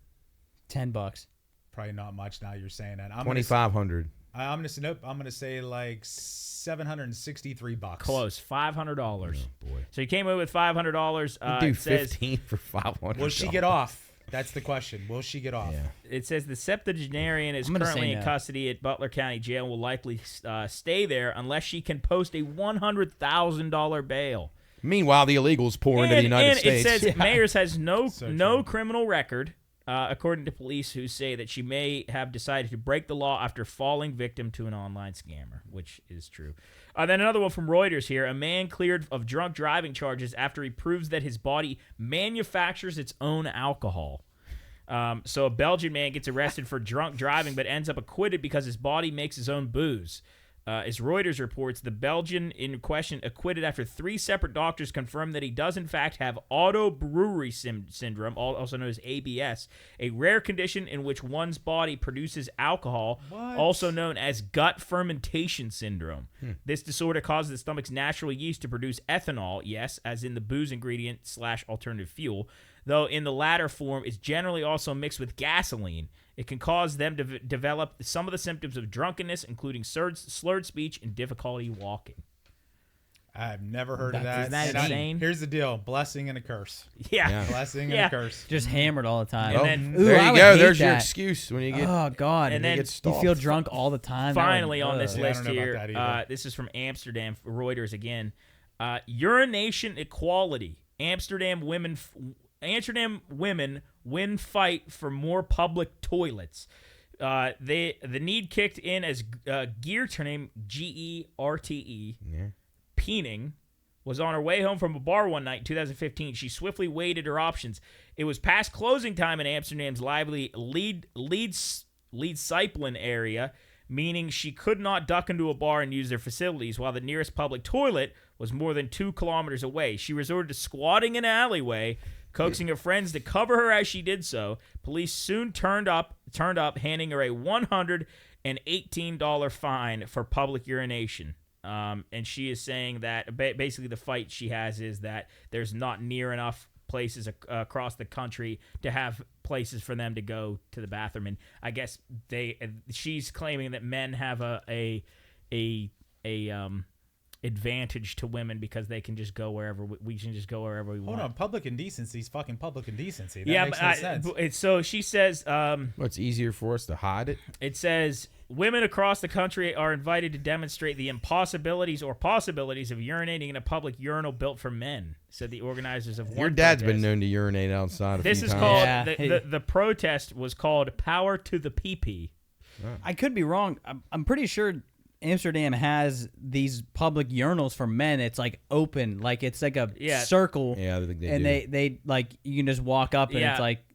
$10. Probably not much now. You're saying that. I'm 2,500. I'm gonna say nope. I'm gonna say like $763. Close, $500. Boy. So he came away with $500. Do It says 15 for 500. Will she get off? That's the question. Will she get off? Yeah. It says the septuagenarian is I'm gonna currently say in no. custody at Butler County Jail and will likely stay there unless she can post a $100,000 bail. Meanwhile, the illegals pour into the United States. It says Mayers has no true. criminal record, according to police who say that she may have decided to break the law after falling victim to an online scammer, which is true. Then another one from Reuters here. A man cleared of drunk driving charges after he proves that his body manufactures its own alcohol. So a Belgian man gets arrested for drunk driving but ends up acquitted because his body makes his own booze. As Reuters reports, the Belgian in question acquitted after 3 separate doctors confirmed that he does in fact have auto-brewery syndrome, also known as ABS, a rare condition in which one's body produces alcohol, also known as gut fermentation syndrome. This disorder causes the stomach's natural yeast to produce ethanol, yes, as in the booze ingredient / alternative fuel, though in the latter form is generally also mixed with gasoline. It can cause them to develop some of the symptoms of drunkenness, including slurred speech and difficulty walking. I've never heard of that. Isn't that And insane? here's the deal: blessing and a curse. Yeah. Blessing Yeah. and a curse. Just hammered all the time. And then- Ooh, there I you would go. hate There's your that. excuse when you get. Oh God! And then you feel drunk all the time. Finally, on this Yeah, I list don't know about here, that either. this is from Amsterdam, Reuters again. Urination equality. Amsterdam women win fight for more public toilets. The need kicked in as Geert, her name Gerte, Peening, was on her way home from a bar one night in 2015. She swiftly weighed her options. It was past closing time in Amsterdam's lively Leeds-Sipelen area, meaning she could not duck into a bar and use their facilities, while the nearest public toilet was more than 2 kilometers away. She resorted to squatting in an alleyway, coaxing her friends to cover her as she did so. Police soon turned up, handing her a $118 fine for public urination. And she is saying that basically the fight she has is that there's not near enough places across the country to have places for them to go to the bathroom. And I guess she's claiming that men have a advantage to women because they can just go wherever we can just go wherever we want. Hold on, public indecency is fucking public indecency. That Yeah, makes but no sense. so she says. What's easier for us to hide it? It says women across the country are invited to demonstrate the impossibilities or possibilities of urinating in a public urinal built for men, said the organizers of one Your dad's been protest. known to urinate outside a This few is times. called Yeah. the protest was called Power to the PP. I could be wrong. I'm pretty sure Amsterdam has these public urinals for men. It's like open, like it's like a circle. Yeah, I think they and do. they like you can just walk up and Yeah. it's like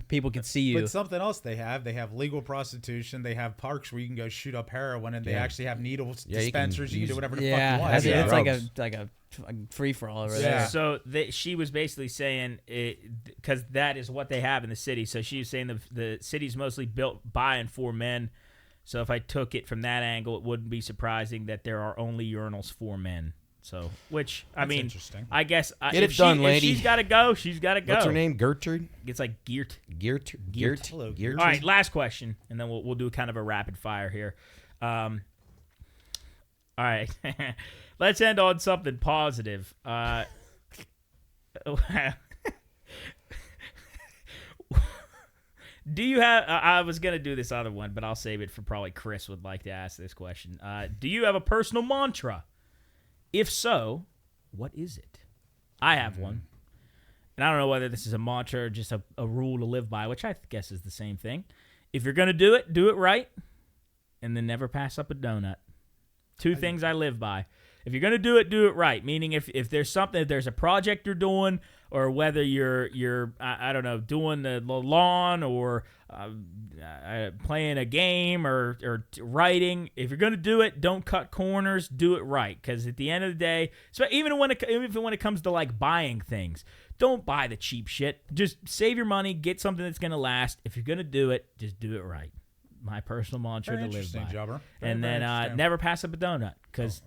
people can see you. But something else they have legal prostitution. They have parks where you can go shoot up heroin, and they actually have needle Yeah, you can dispensers. You can do use- whatever the yeah, fuck you want. it's, Yeah. it's Drugs. like a free for all over Yeah. there. So she was basically saying, because that is what they have in the city. So she was saying the city's mostly built by and for men. So if I took it from that angle, it wouldn't be surprising that there are only urinals for men. So, which, I That's mean, interesting. I guess Get if it done, if lady. she's got to go, she's got to go. What's her name? Gertrude? It's like Geert. Geert? Hello, Geert? All right, last question, and then we'll do kind of a rapid fire here. All right, let's end on something positive. Do you have? I was gonna do this other one, but I'll save it for probably Chris would like to ask this question. Do you have a personal mantra? If so, what is it? I have one, and I don't know whether this is a mantra or just a rule to live by, which I guess is the same thing. If you're gonna do it right, and then never pass up a donut. 2 things I live by. If you're gonna do it right. Meaning, if there's something, if there's a project you're doing, or whether you're I don't know, doing the lawn or playing a game or writing. If you're gonna do it, don't cut corners. Do it right, because at the end of the day, so even when it comes to like buying things, don't buy the cheap shit. Just save your money, get something that's gonna last. If you're gonna do it, just do it right. My personal mantra Very to live interesting, by. Jobber. And Very then interesting. never pass up a donut, because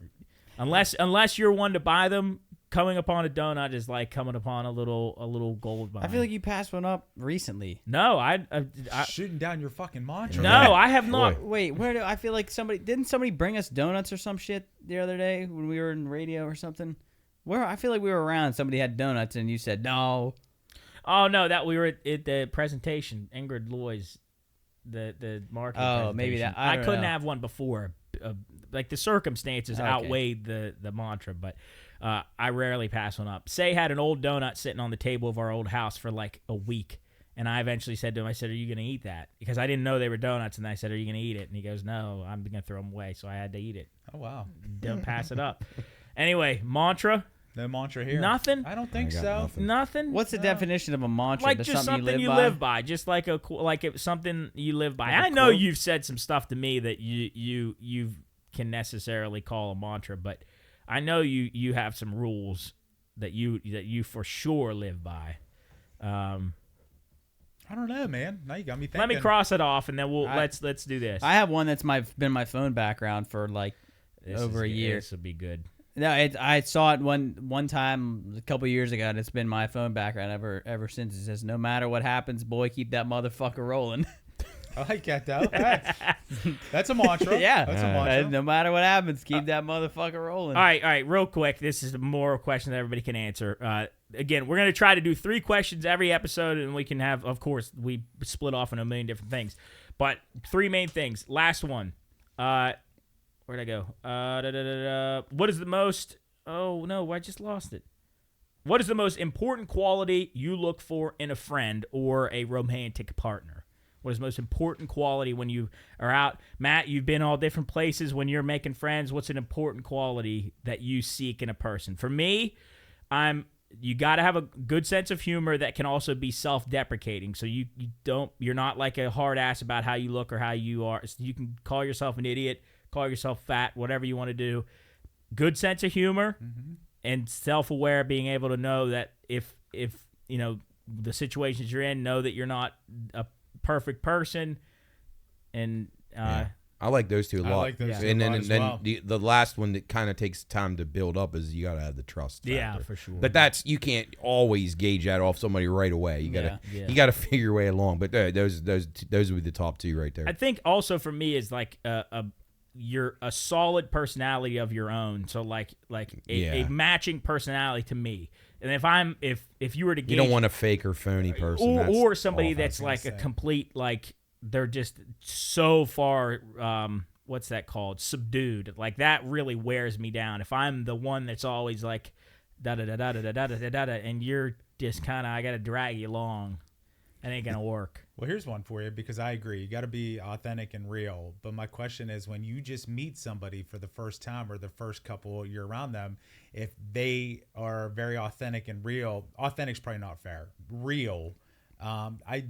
unless you're one to buy them, coming upon a donut is like coming upon a little gold mine. I feel like you passed one up recently. No, I shooting down your fucking mantra. no, I have not. Wait, I feel like didn't somebody bring us donuts or some shit the other day when we were in radio or something? Where I feel like we were around, somebody had donuts and you said no. Oh no, that we were at the presentation. Ingrid Loy's the marketing. Oh, maybe presentation. that- I don't couldn't know. have one before. Like the circumstances Okay. outweighed the mantra, but I rarely pass one up. Say had an old donut sitting on the table of our old house for like a week, and I eventually said to him, I said, "Are you going to eat that?" Because I didn't know they were donuts, and I said, "Are you going to eat it?" And he goes, "No, I'm going to throw them away." So I had to eat it. Oh wow. Don't pass it up. Anyway, mantra. No mantra here. Nothing? I don't think I got so. nothing. Nothing. What's the definition of a mantra? like Just just something you live by, just like something you live by. Like a I know quote? you've said some stuff to me that you've can necessarily call a mantra, but I know you have some rules that you for sure live by. I don't know, man. Now you got me thinking. Let me cross it off, and then let's do this. I have one that's been my phone background for like This over a is- year. This will be good. No, I saw it one time a couple years ago, and it's been my phone background ever since. It says, "No matter what happens, boy, keep that motherfucker rolling." I like that, though. That's a mantra. Yeah, That's a mantra. no matter what happens, keep that motherfucker rolling. All right, real quick. This is more a question that everybody can answer. Again, we're going to try to do 3 questions every episode, and we can have, of course, we split off in a million different things. But 3 main things. Last one. Where'd I go? What is the most... Oh, no, I just lost it. What is the most important quality you look for in a friend or a romantic partner? What is the most important quality when you are out? Matt, you've been all different places. When you're making friends, what's an important quality that you seek in a person? For me, you got to have a good sense of humor that can also be self-deprecating. So you're not like a hard ass about how you look or how you are. So you can call yourself an idiot, call yourself fat, whatever you want to do. Good sense of humor and self-aware, being able to know that if you know the situations you're in, know that you're not a perfect person, and I like those two a lot. I like those two and a then lot as then well. the last one that kind of takes time to build up is you got to have the trust factor. Yeah, for sure. But you can't always gauge that off somebody right away. You gotta Yeah. you gotta figure your way along. But those would be the top 2 right there. I think also for me is like you're a solid personality of your own. So like a matching personality to me. And if you were to gauge, You don't want a fake or phony person. That's or somebody awful, I was that's gonna like say. a complete, like they're just so far what's that called, subdued, like that really wears me down. If I'm the one that's always like da da da da da da da da da da, and you're just kind of, I gotta drag you along, it ain't gonna work. Well, here's one for you, because I agree. You got to be authentic and real. But my question is, when you just meet somebody for the first time or the first couple you're around them, if they are very authentic and real, authentic's probably not fair. Real,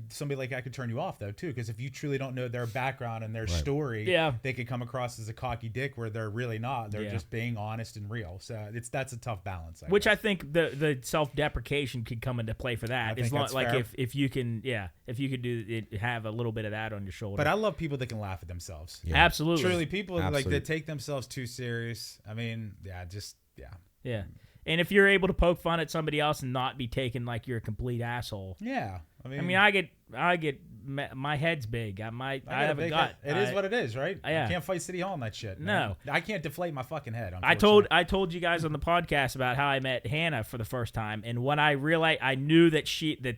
somebody like I could turn you off though too, because if you truly don't know their background and their story, Yeah. they could come across as a cocky dick where they're really not. They're Yeah. just being honest and real. So that's a tough balance. I Which guess. I think the self-deprecation could come into play for that. I think As long, that's like fair. if you can, if you could do it, have a little bit of that on your shoulder. But I love people that can laugh at themselves. Yeah. Absolutely, Truly, people like Absolutely. that take themselves too serious. I mean, yeah. And if you're able to poke fun at somebody else and not be taken like you're a complete asshole. yeah. I mean, I get my head's big. I have a gut. It is what it is, right? Yeah. You can't fight City Hall on that shit. No. man. I can't deflate my fucking head. I told you guys on the podcast about how I met Hannah for the first time, and when I realized, I knew that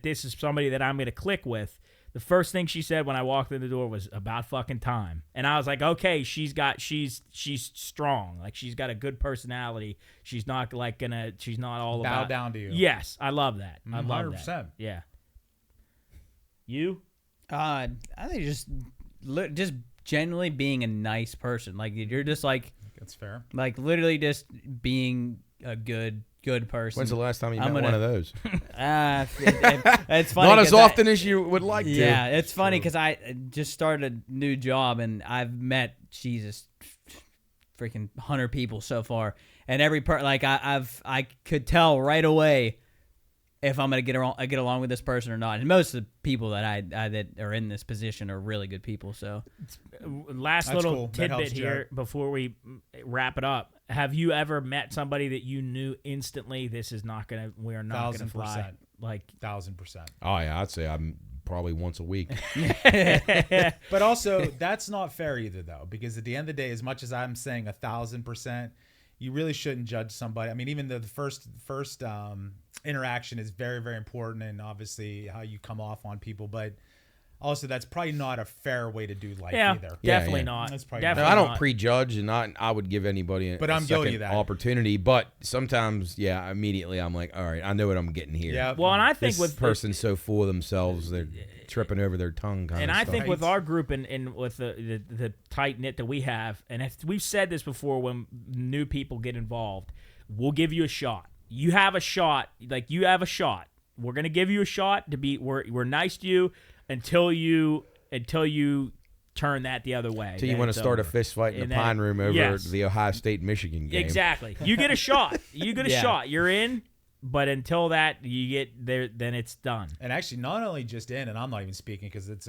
this is somebody that I'm gonna click with. The first thing she said when I walked in the door was about fucking time, and I was like, okay, she's strong, like she's got a good personality. She's not like she's not all bow about down to you. Yes, I love that. I love 100%. that. Yeah. You? I think just generally being a nice person. Like you're just like That's fair. literally just being a good person. When's the last time you I'm met gonna- one of those? It's funny. Not as 'cause often as you would like to. Yeah, it's funny because I just started a new job and I've met freaking 100 people so far, and every I could tell right away if I'm gonna get along with this person or not. And most of the people that that are in this position are really good people. So Last That's little cool. That tidbit helps, here Jared. before we wrap it up. Have you ever met somebody that you knew instantly we're not gonna fly? 1,000%. Like 1,000%. Oh yeah, I'd say I'm probably once a week. But also, that's not fair either, though, because at the end of the day, as much as I'm saying 1,000%, you really shouldn't judge somebody. I mean, even though the first interaction is very, very important, and obviously how you come off on people, but also that's probably not a fair way to do life either. definitely Yeah. not. That's probably Definitely No, I don't not. prejudge, and I would give anybody But a I'm guilty of second that. opportunity. But sometimes, immediately I'm like, all right, I know what I'm getting here. Yeah. Well, and I think This with person's so full of themselves, they're tripping over their tongue. Kind and of I stuff. think with our group and with the tight knit that we have, and if we've said this before, when new people get involved, we'll give you a shot. You have a shot, like you have a shot. We're gonna give you a shot to be. We're nice to you until you turn that the other way. So you then want to it's start a over. fist fight in And the then- Pine Room over yes. the Ohio State-Michigan game. Exactly. You get a shot. You get a Yeah. shot. You're in. But until that, you get there, then it's done. And actually, not only just in, and I'm not even speaking because it's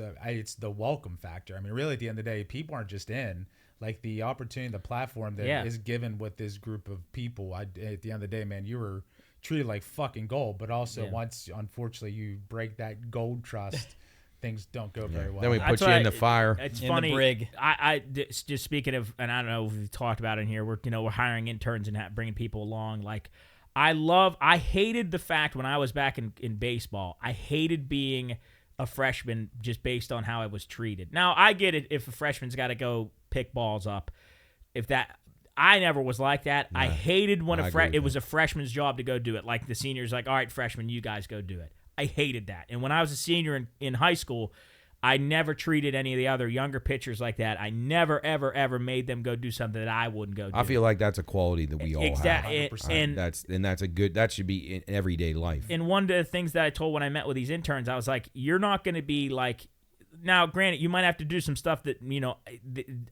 the welcome factor. I mean, really, at the end of the day, people aren't just in. Like the opportunity, the platform that is given with this group of people. At the end of the day, man, you were treated like fucking gold. But also, once unfortunately you break that gold trust, things don't go very well. Then we That's put you why in the fire. It's In the funny. brig. Just speaking of, and I don't know if we've talked about it in here. We're hiring interns and bringing people along. Like, I hated the fact when I was back in baseball. I hated being a freshman just based on how I was treated. Now I get it if a freshman's got to go pick balls up. I never was like that. I hated when it was a freshman's job to go do it. Like the seniors, like, all right, freshmen, you guys go do it. I hated that. And when I was a senior in high school, I never treated any of the other younger pitchers like that. I never, ever, ever made them go do something that I wouldn't go do. I feel like that's a quality that we all have. And that should be in everyday life. And one of the things that I told when I met with these interns, I was like, you're not going to be like, now, granted, you might have to do some stuff that,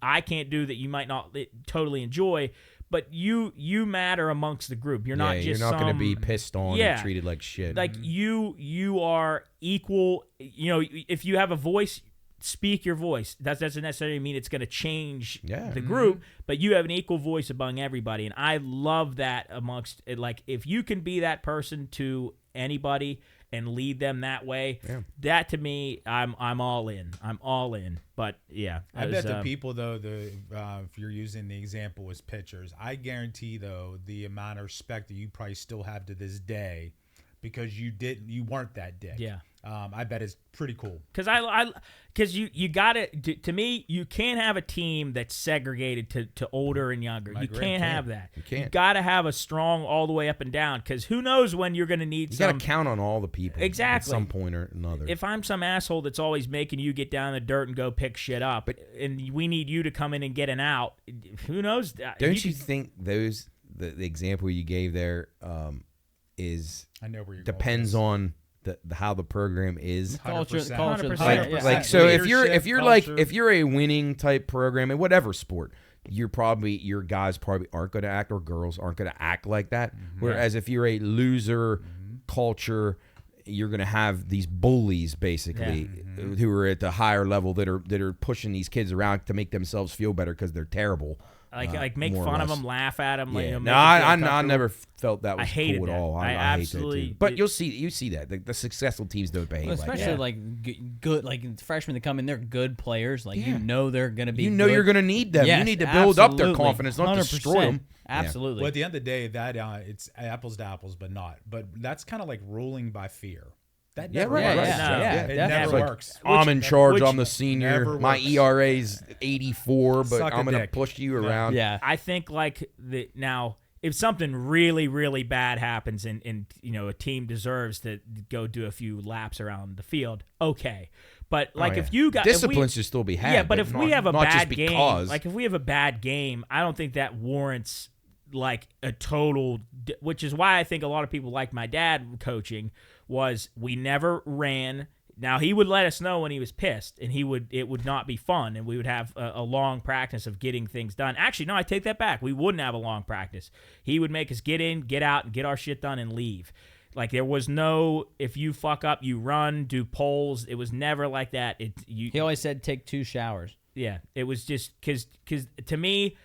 I can't do that you might not totally enjoy, but you matter amongst the group. You're not just you're not going to be pissed on and treated like shit. Like you are equal. If you have a voice, speak your voice. That doesn't necessarily mean it's going to change the group, but you have an equal voice among everybody, and I love that amongst it. Like if you can be that person to anybody and lead them that way, that to me, I'm all in. I'm all in. But yeah, I bet the people though, if you're using the example as pitchers, I guarantee though the amount of respect that you probably still have to this day because you weren't that dick. Yeah. I bet it's pretty cool. Because you got it. To me, you can't have a team that's segregated to older and younger. You can't have that. You can't. You got to have a strong all the way up and down. Because who knows when you're going to need. You got to count on all the people. Exactly. At some point or another. If I'm some asshole that's always making you get down in the dirt and go pick shit up, and we need you to come in and get an out, who knows? Don't you think the example you gave there is I know where you're depends going on how the program is. Culture, 100%. Like so if Leadership, you're a winning type program in whatever sport, your guys probably aren't going to act, or girls aren't going to act like that. Whereas if you're a loser culture, you're going to have these bullies basically who are at the higher level that are pushing these kids around to make themselves feel better because they're terrible. Like make more or fun of less. them, laugh at them. Yeah. Like, No, I never felt that was I hated cool at that. all. I hate absolutely that too. But you see that the successful teams don't behave like especially that. like good, like freshmen that come in, they're good players. Like Yeah. they're going to be. You know good. you're going to need them. Yes, you need to build up their absolutely. confidence, not 100%. destroy them. Absolutely. Well, at the end of the day, that it's apples to apples, but not. But that's kind of like ruling by fear. That never right, works. right. Yeah, It definitely. never Like, works. I'm in charge. which I'm the senior. never My works. ERA's 84, but Suck a I'm going to dick. push you around. Yeah. I think like now, if something really, really bad happens and a team deserves to go do a few laps around the field, okay. But like if you got discipline should still be had. yeah, but if we have a not bad just game, because. like if we have a bad game, I don't think that warrants like a total. Which is why I think a lot of people like my dad coaching was we never ran. Now he would let us know when he was pissed, and it would not be fun, and we would have a long practice of getting things done. Actually, no, I take that back. We wouldn't have a long practice. He would make us get in, get out, and get our shit done and leave. Like there was no if you fuck up, you run, do polls. It was never like that. He always said take 2 showers. Yeah, it was just because to me,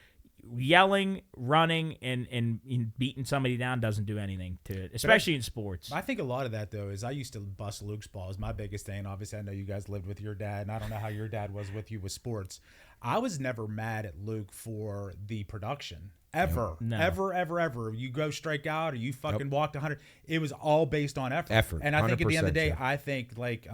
yelling, running, and beating somebody down doesn't do anything to it, especially in sports. I think a lot of that though is I used to bust Luke's balls. My biggest thing, obviously, I know you guys lived with your dad, and I don't know how your dad was with you with sports. I was never mad at Luke for the production. Ever. No. Ever. You go strike out or you fucking walked 100. It was all based on effort. And I think at the end of the day, 100%, I think like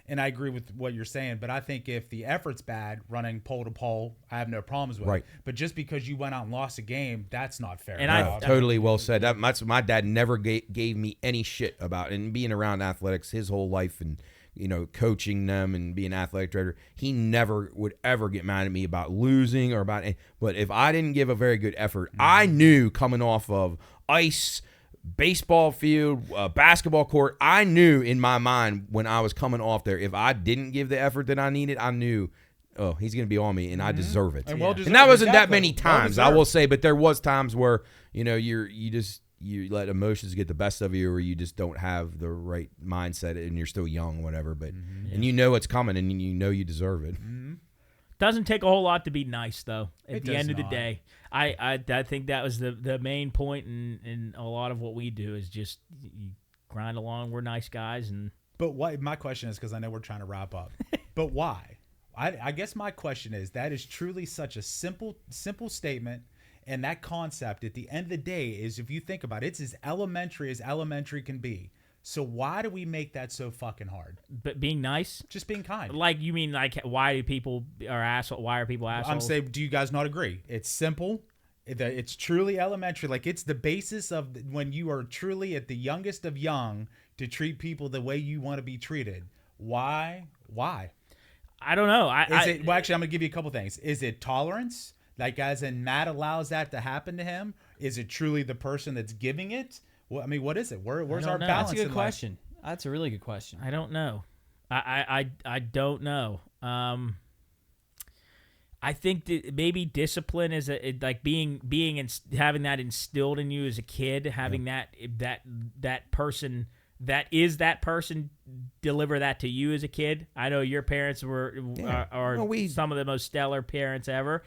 and I agree with what you're saying, but I think if the effort's bad, running pole to pole, I have no problems with Right. it. But just because you went out and lost a game, that's not fair. And No, Totally well said. That's my dad never gave me any shit about and being around athletics his whole life and coaching them and being an athletic director. He never would ever get mad at me about losing or about. But if I didn't give a very good effort, I knew coming off of ice, baseball field, basketball court, I knew in my mind when I was coming off there, if I didn't give the effort that I needed, I knew oh, he's going to be on me, and I deserve it. And, well deserved, and that wasn't that exactly. many times, I will say, but there was times where, you know, you let emotions get the best of you, or you just don't have the right mindset, and you're still young, whatever. But and you know it's coming, and you know you deserve it. Doesn't take a whole lot to be nice, though. At It the does end of the not. day, I think that was the main point in a lot of what we do is just you grind along. We're nice guys, and But why? My question is, because I know we're trying to wrap up, but why? I guess my question is, that is truly such a simple statement, and that concept at the end of the day is, if you think about it, it's as elementary can be. So why do we make that so fucking hard? but being nice. Just being kind. Like, you mean like why are people assholes? I'm saying, do you guys not agree? It's simple. It's truly elementary. Like, it's the basis of when you are truly at the youngest of young to treat people the way you want to be treated. Why? I don't know. Well, actually, I'm gonna give you a couple things. Is it tolerance? Like, as in Matt allows that to happen to him? Is it truly the person that's giving it? Well, I mean, what is it? Where's don't our know. balance? That's a good in life? question. That's a really good question. I don't know. I don't know. I think that maybe discipline is like having that instilled in you as a kid, having that person that is that person deliver that to you as a kid. I know your parents are some of the most stellar parents ever.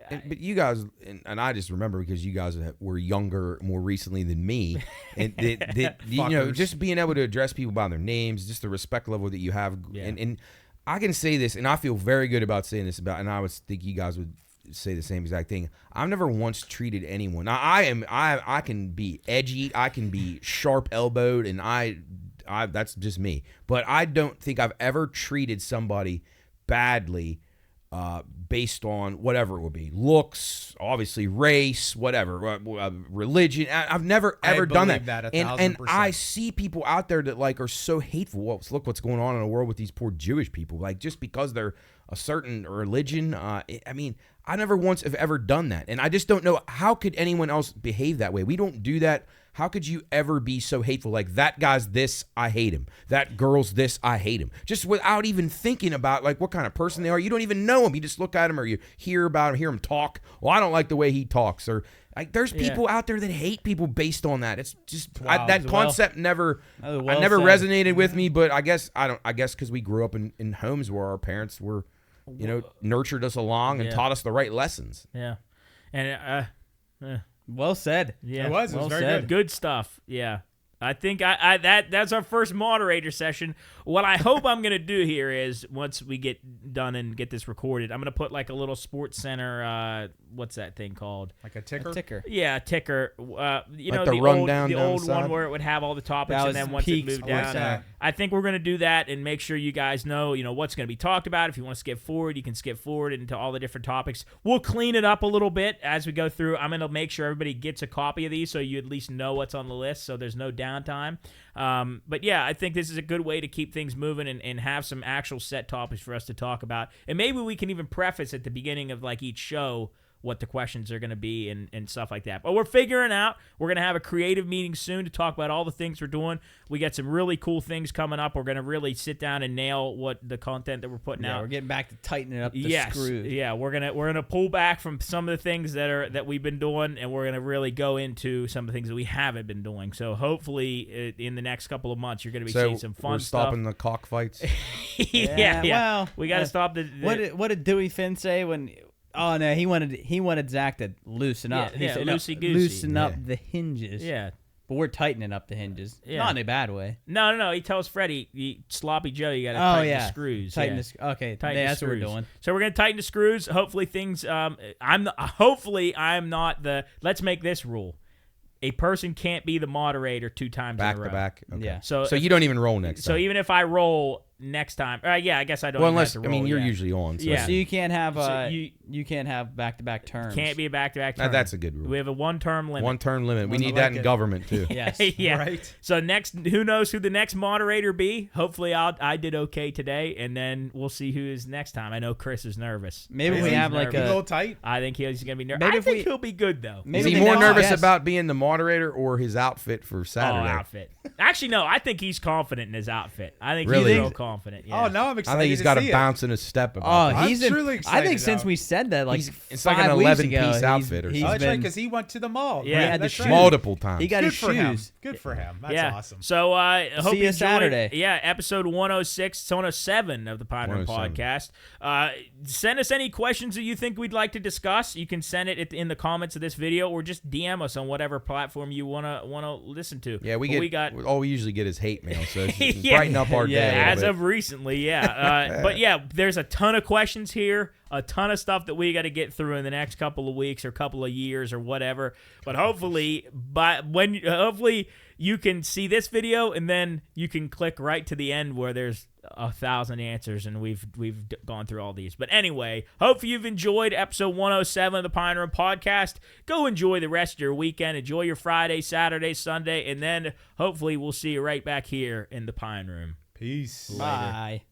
But you guys, and I just remember because you guys were younger more recently than me, and you know, just being able to address people by their names, just the respect level that you have, and I can say this, and I feel very good about saying this and I would think you guys would say the same exact thing. I've never once treated anyone. Now, I can be edgy, I can be sharp elbowed, and I that's just me. But I don't think I've ever treated somebody badly based on whatever it would be, looks, obviously race, whatever, religion. I've never ever done that. And I see people out there that like are so hateful. Well, look what's going on in the world with these poor Jewish people. Like, just because they're a certain religion. I mean, I never once have ever done that, and I just don't know how could anyone else behave that way. We don't do that. How could you ever be so hateful? Like, that guy's this, I hate him. That girl's this, I hate him. Just without even thinking about like what kind of person they are. You don't even know him. You just look at him, or you hear about him, hear him talk. Well, I don't like the way he talks. Or like, there's people out there that hate people based on that. It's just that concept never resonated with me. But I guess because we grew up in homes where our parents were, you know, nurtured us along and taught us the right lessons. Yeah, and well said. Yeah, it was very good. Good stuff. Yeah. I think that's our first moderator session. What I hope I'm going to do here is, once we get done and get this recorded, I'm going to put like a little Sports Center, what's that thing called? Like a ticker? A ticker. Yeah, a ticker. You like know, the rundown the down old the side? one where it would have all the topics, That and then was once peaks. it moved I like down. that. I think we're going to do that and make sure you guys know, what's going to be talked about. If you want to skip forward, you can skip forward into all the different topics. We'll clean it up a little bit as we go through. I'm going to make sure everybody gets a copy of these so you at least know what's on the list, so there's no downtime. But yeah, I think this is a good way to keep things moving and have some actual set topics for us to talk about. And maybe we can even preface at the beginning of like each show what the questions are going to be and stuff like that. But we're figuring out. We're going to have a creative meeting soon to talk about all the things we're doing. We got some really cool things coming up. We're going to really sit down and nail what the content that we're putting out. We're getting back to tightening up the screws. Yeah, we're gonna pull back from some of the things that we've been doing, and we're gonna really go into some of the things that we haven't been doing. So hopefully, in the next couple of months, you're gonna be seeing some fun stuff. Stopping the cockfights. yeah. Well, we got to stop the. What did Dewey Finn say when? Oh no, he wanted Zach to loosen up. He said, loosey-goosey. Loosen up the hinges. Yeah. But we're tightening up the hinges. Yeah. Not in a bad way. No. He tells Freddie, Sloppy Joe, you got to tighten the screws. Tighten yeah. okay, Tighten that's the what we're screws. doing. So we're gonna tighten the screws. Hopefully things. I'm not the. Let's make this rule. A person can't be the moderator 2 times Back in a row. to back. Okay. Yeah. So you don't even roll next time. So even if I roll next time, I guess I don't. Well, even unless have to roll, you're yeah. usually on. So. Yeah. So you can't have You can't have back-to-back terms. Can't be a back-to-back term. That's a good rule. We have a one-term limit. One-term limit. We I need like that in it. government too. Yes. Yeah. Right. So who knows who the next moderator be? Hopefully, I did okay today, and then we'll see who is next time. I know Chris is nervous. Maybe Chris we is have like You nervous. go a. tight. I think he's gonna be nervous. Maybe I if think we- he'll be good though. Maybe Is he the more next nervous guest- about being the moderator or his outfit for Oh, Saturday? outfit. Actually, no. I think he's confident in his outfit. I think Really? he's real confident. Yeah. Oh, now I'm I excited. think he's to got see a it. bounce in his step Oh, about that. I'm he's truly I excited think since now. we said that, like It's like an 5 weeks 11-piece ago, he's- outfit or he's Oh, that's right, been- because he went to the mall. Yeah. He had that's the right. shoes. Multiple times. He got Good his for him. shoes. Good for him. That's Yeah. awesome. So I hope See you you enjoyed, Saturday. Yeah, episode 106. It's 107 of the Pine Room 107. Podcast. Send us any questions that you think we'd like to discuss. You can send it in the comments of this video, or just DM us on whatever platform you wanna listen to. Yeah, But we got all we usually get is hate mail, so it's Yeah. brighten up our day. a little as bit. of recently, yeah. But yeah, there's a ton of questions here, a ton of stuff that we got to get through in the next couple of weeks or couple of years or whatever. But hopefully, hopefully you can see this video and then you can click right to the end where there's 1,000 answers, and we've gone through all these. But anyway, hopefully you've enjoyed episode 107 of the Pine Room Podcast. Go enjoy the rest of your weekend. Enjoy your Friday, Saturday, Sunday, and then hopefully we'll see you right back here in the Pine Room. Peace. Bye.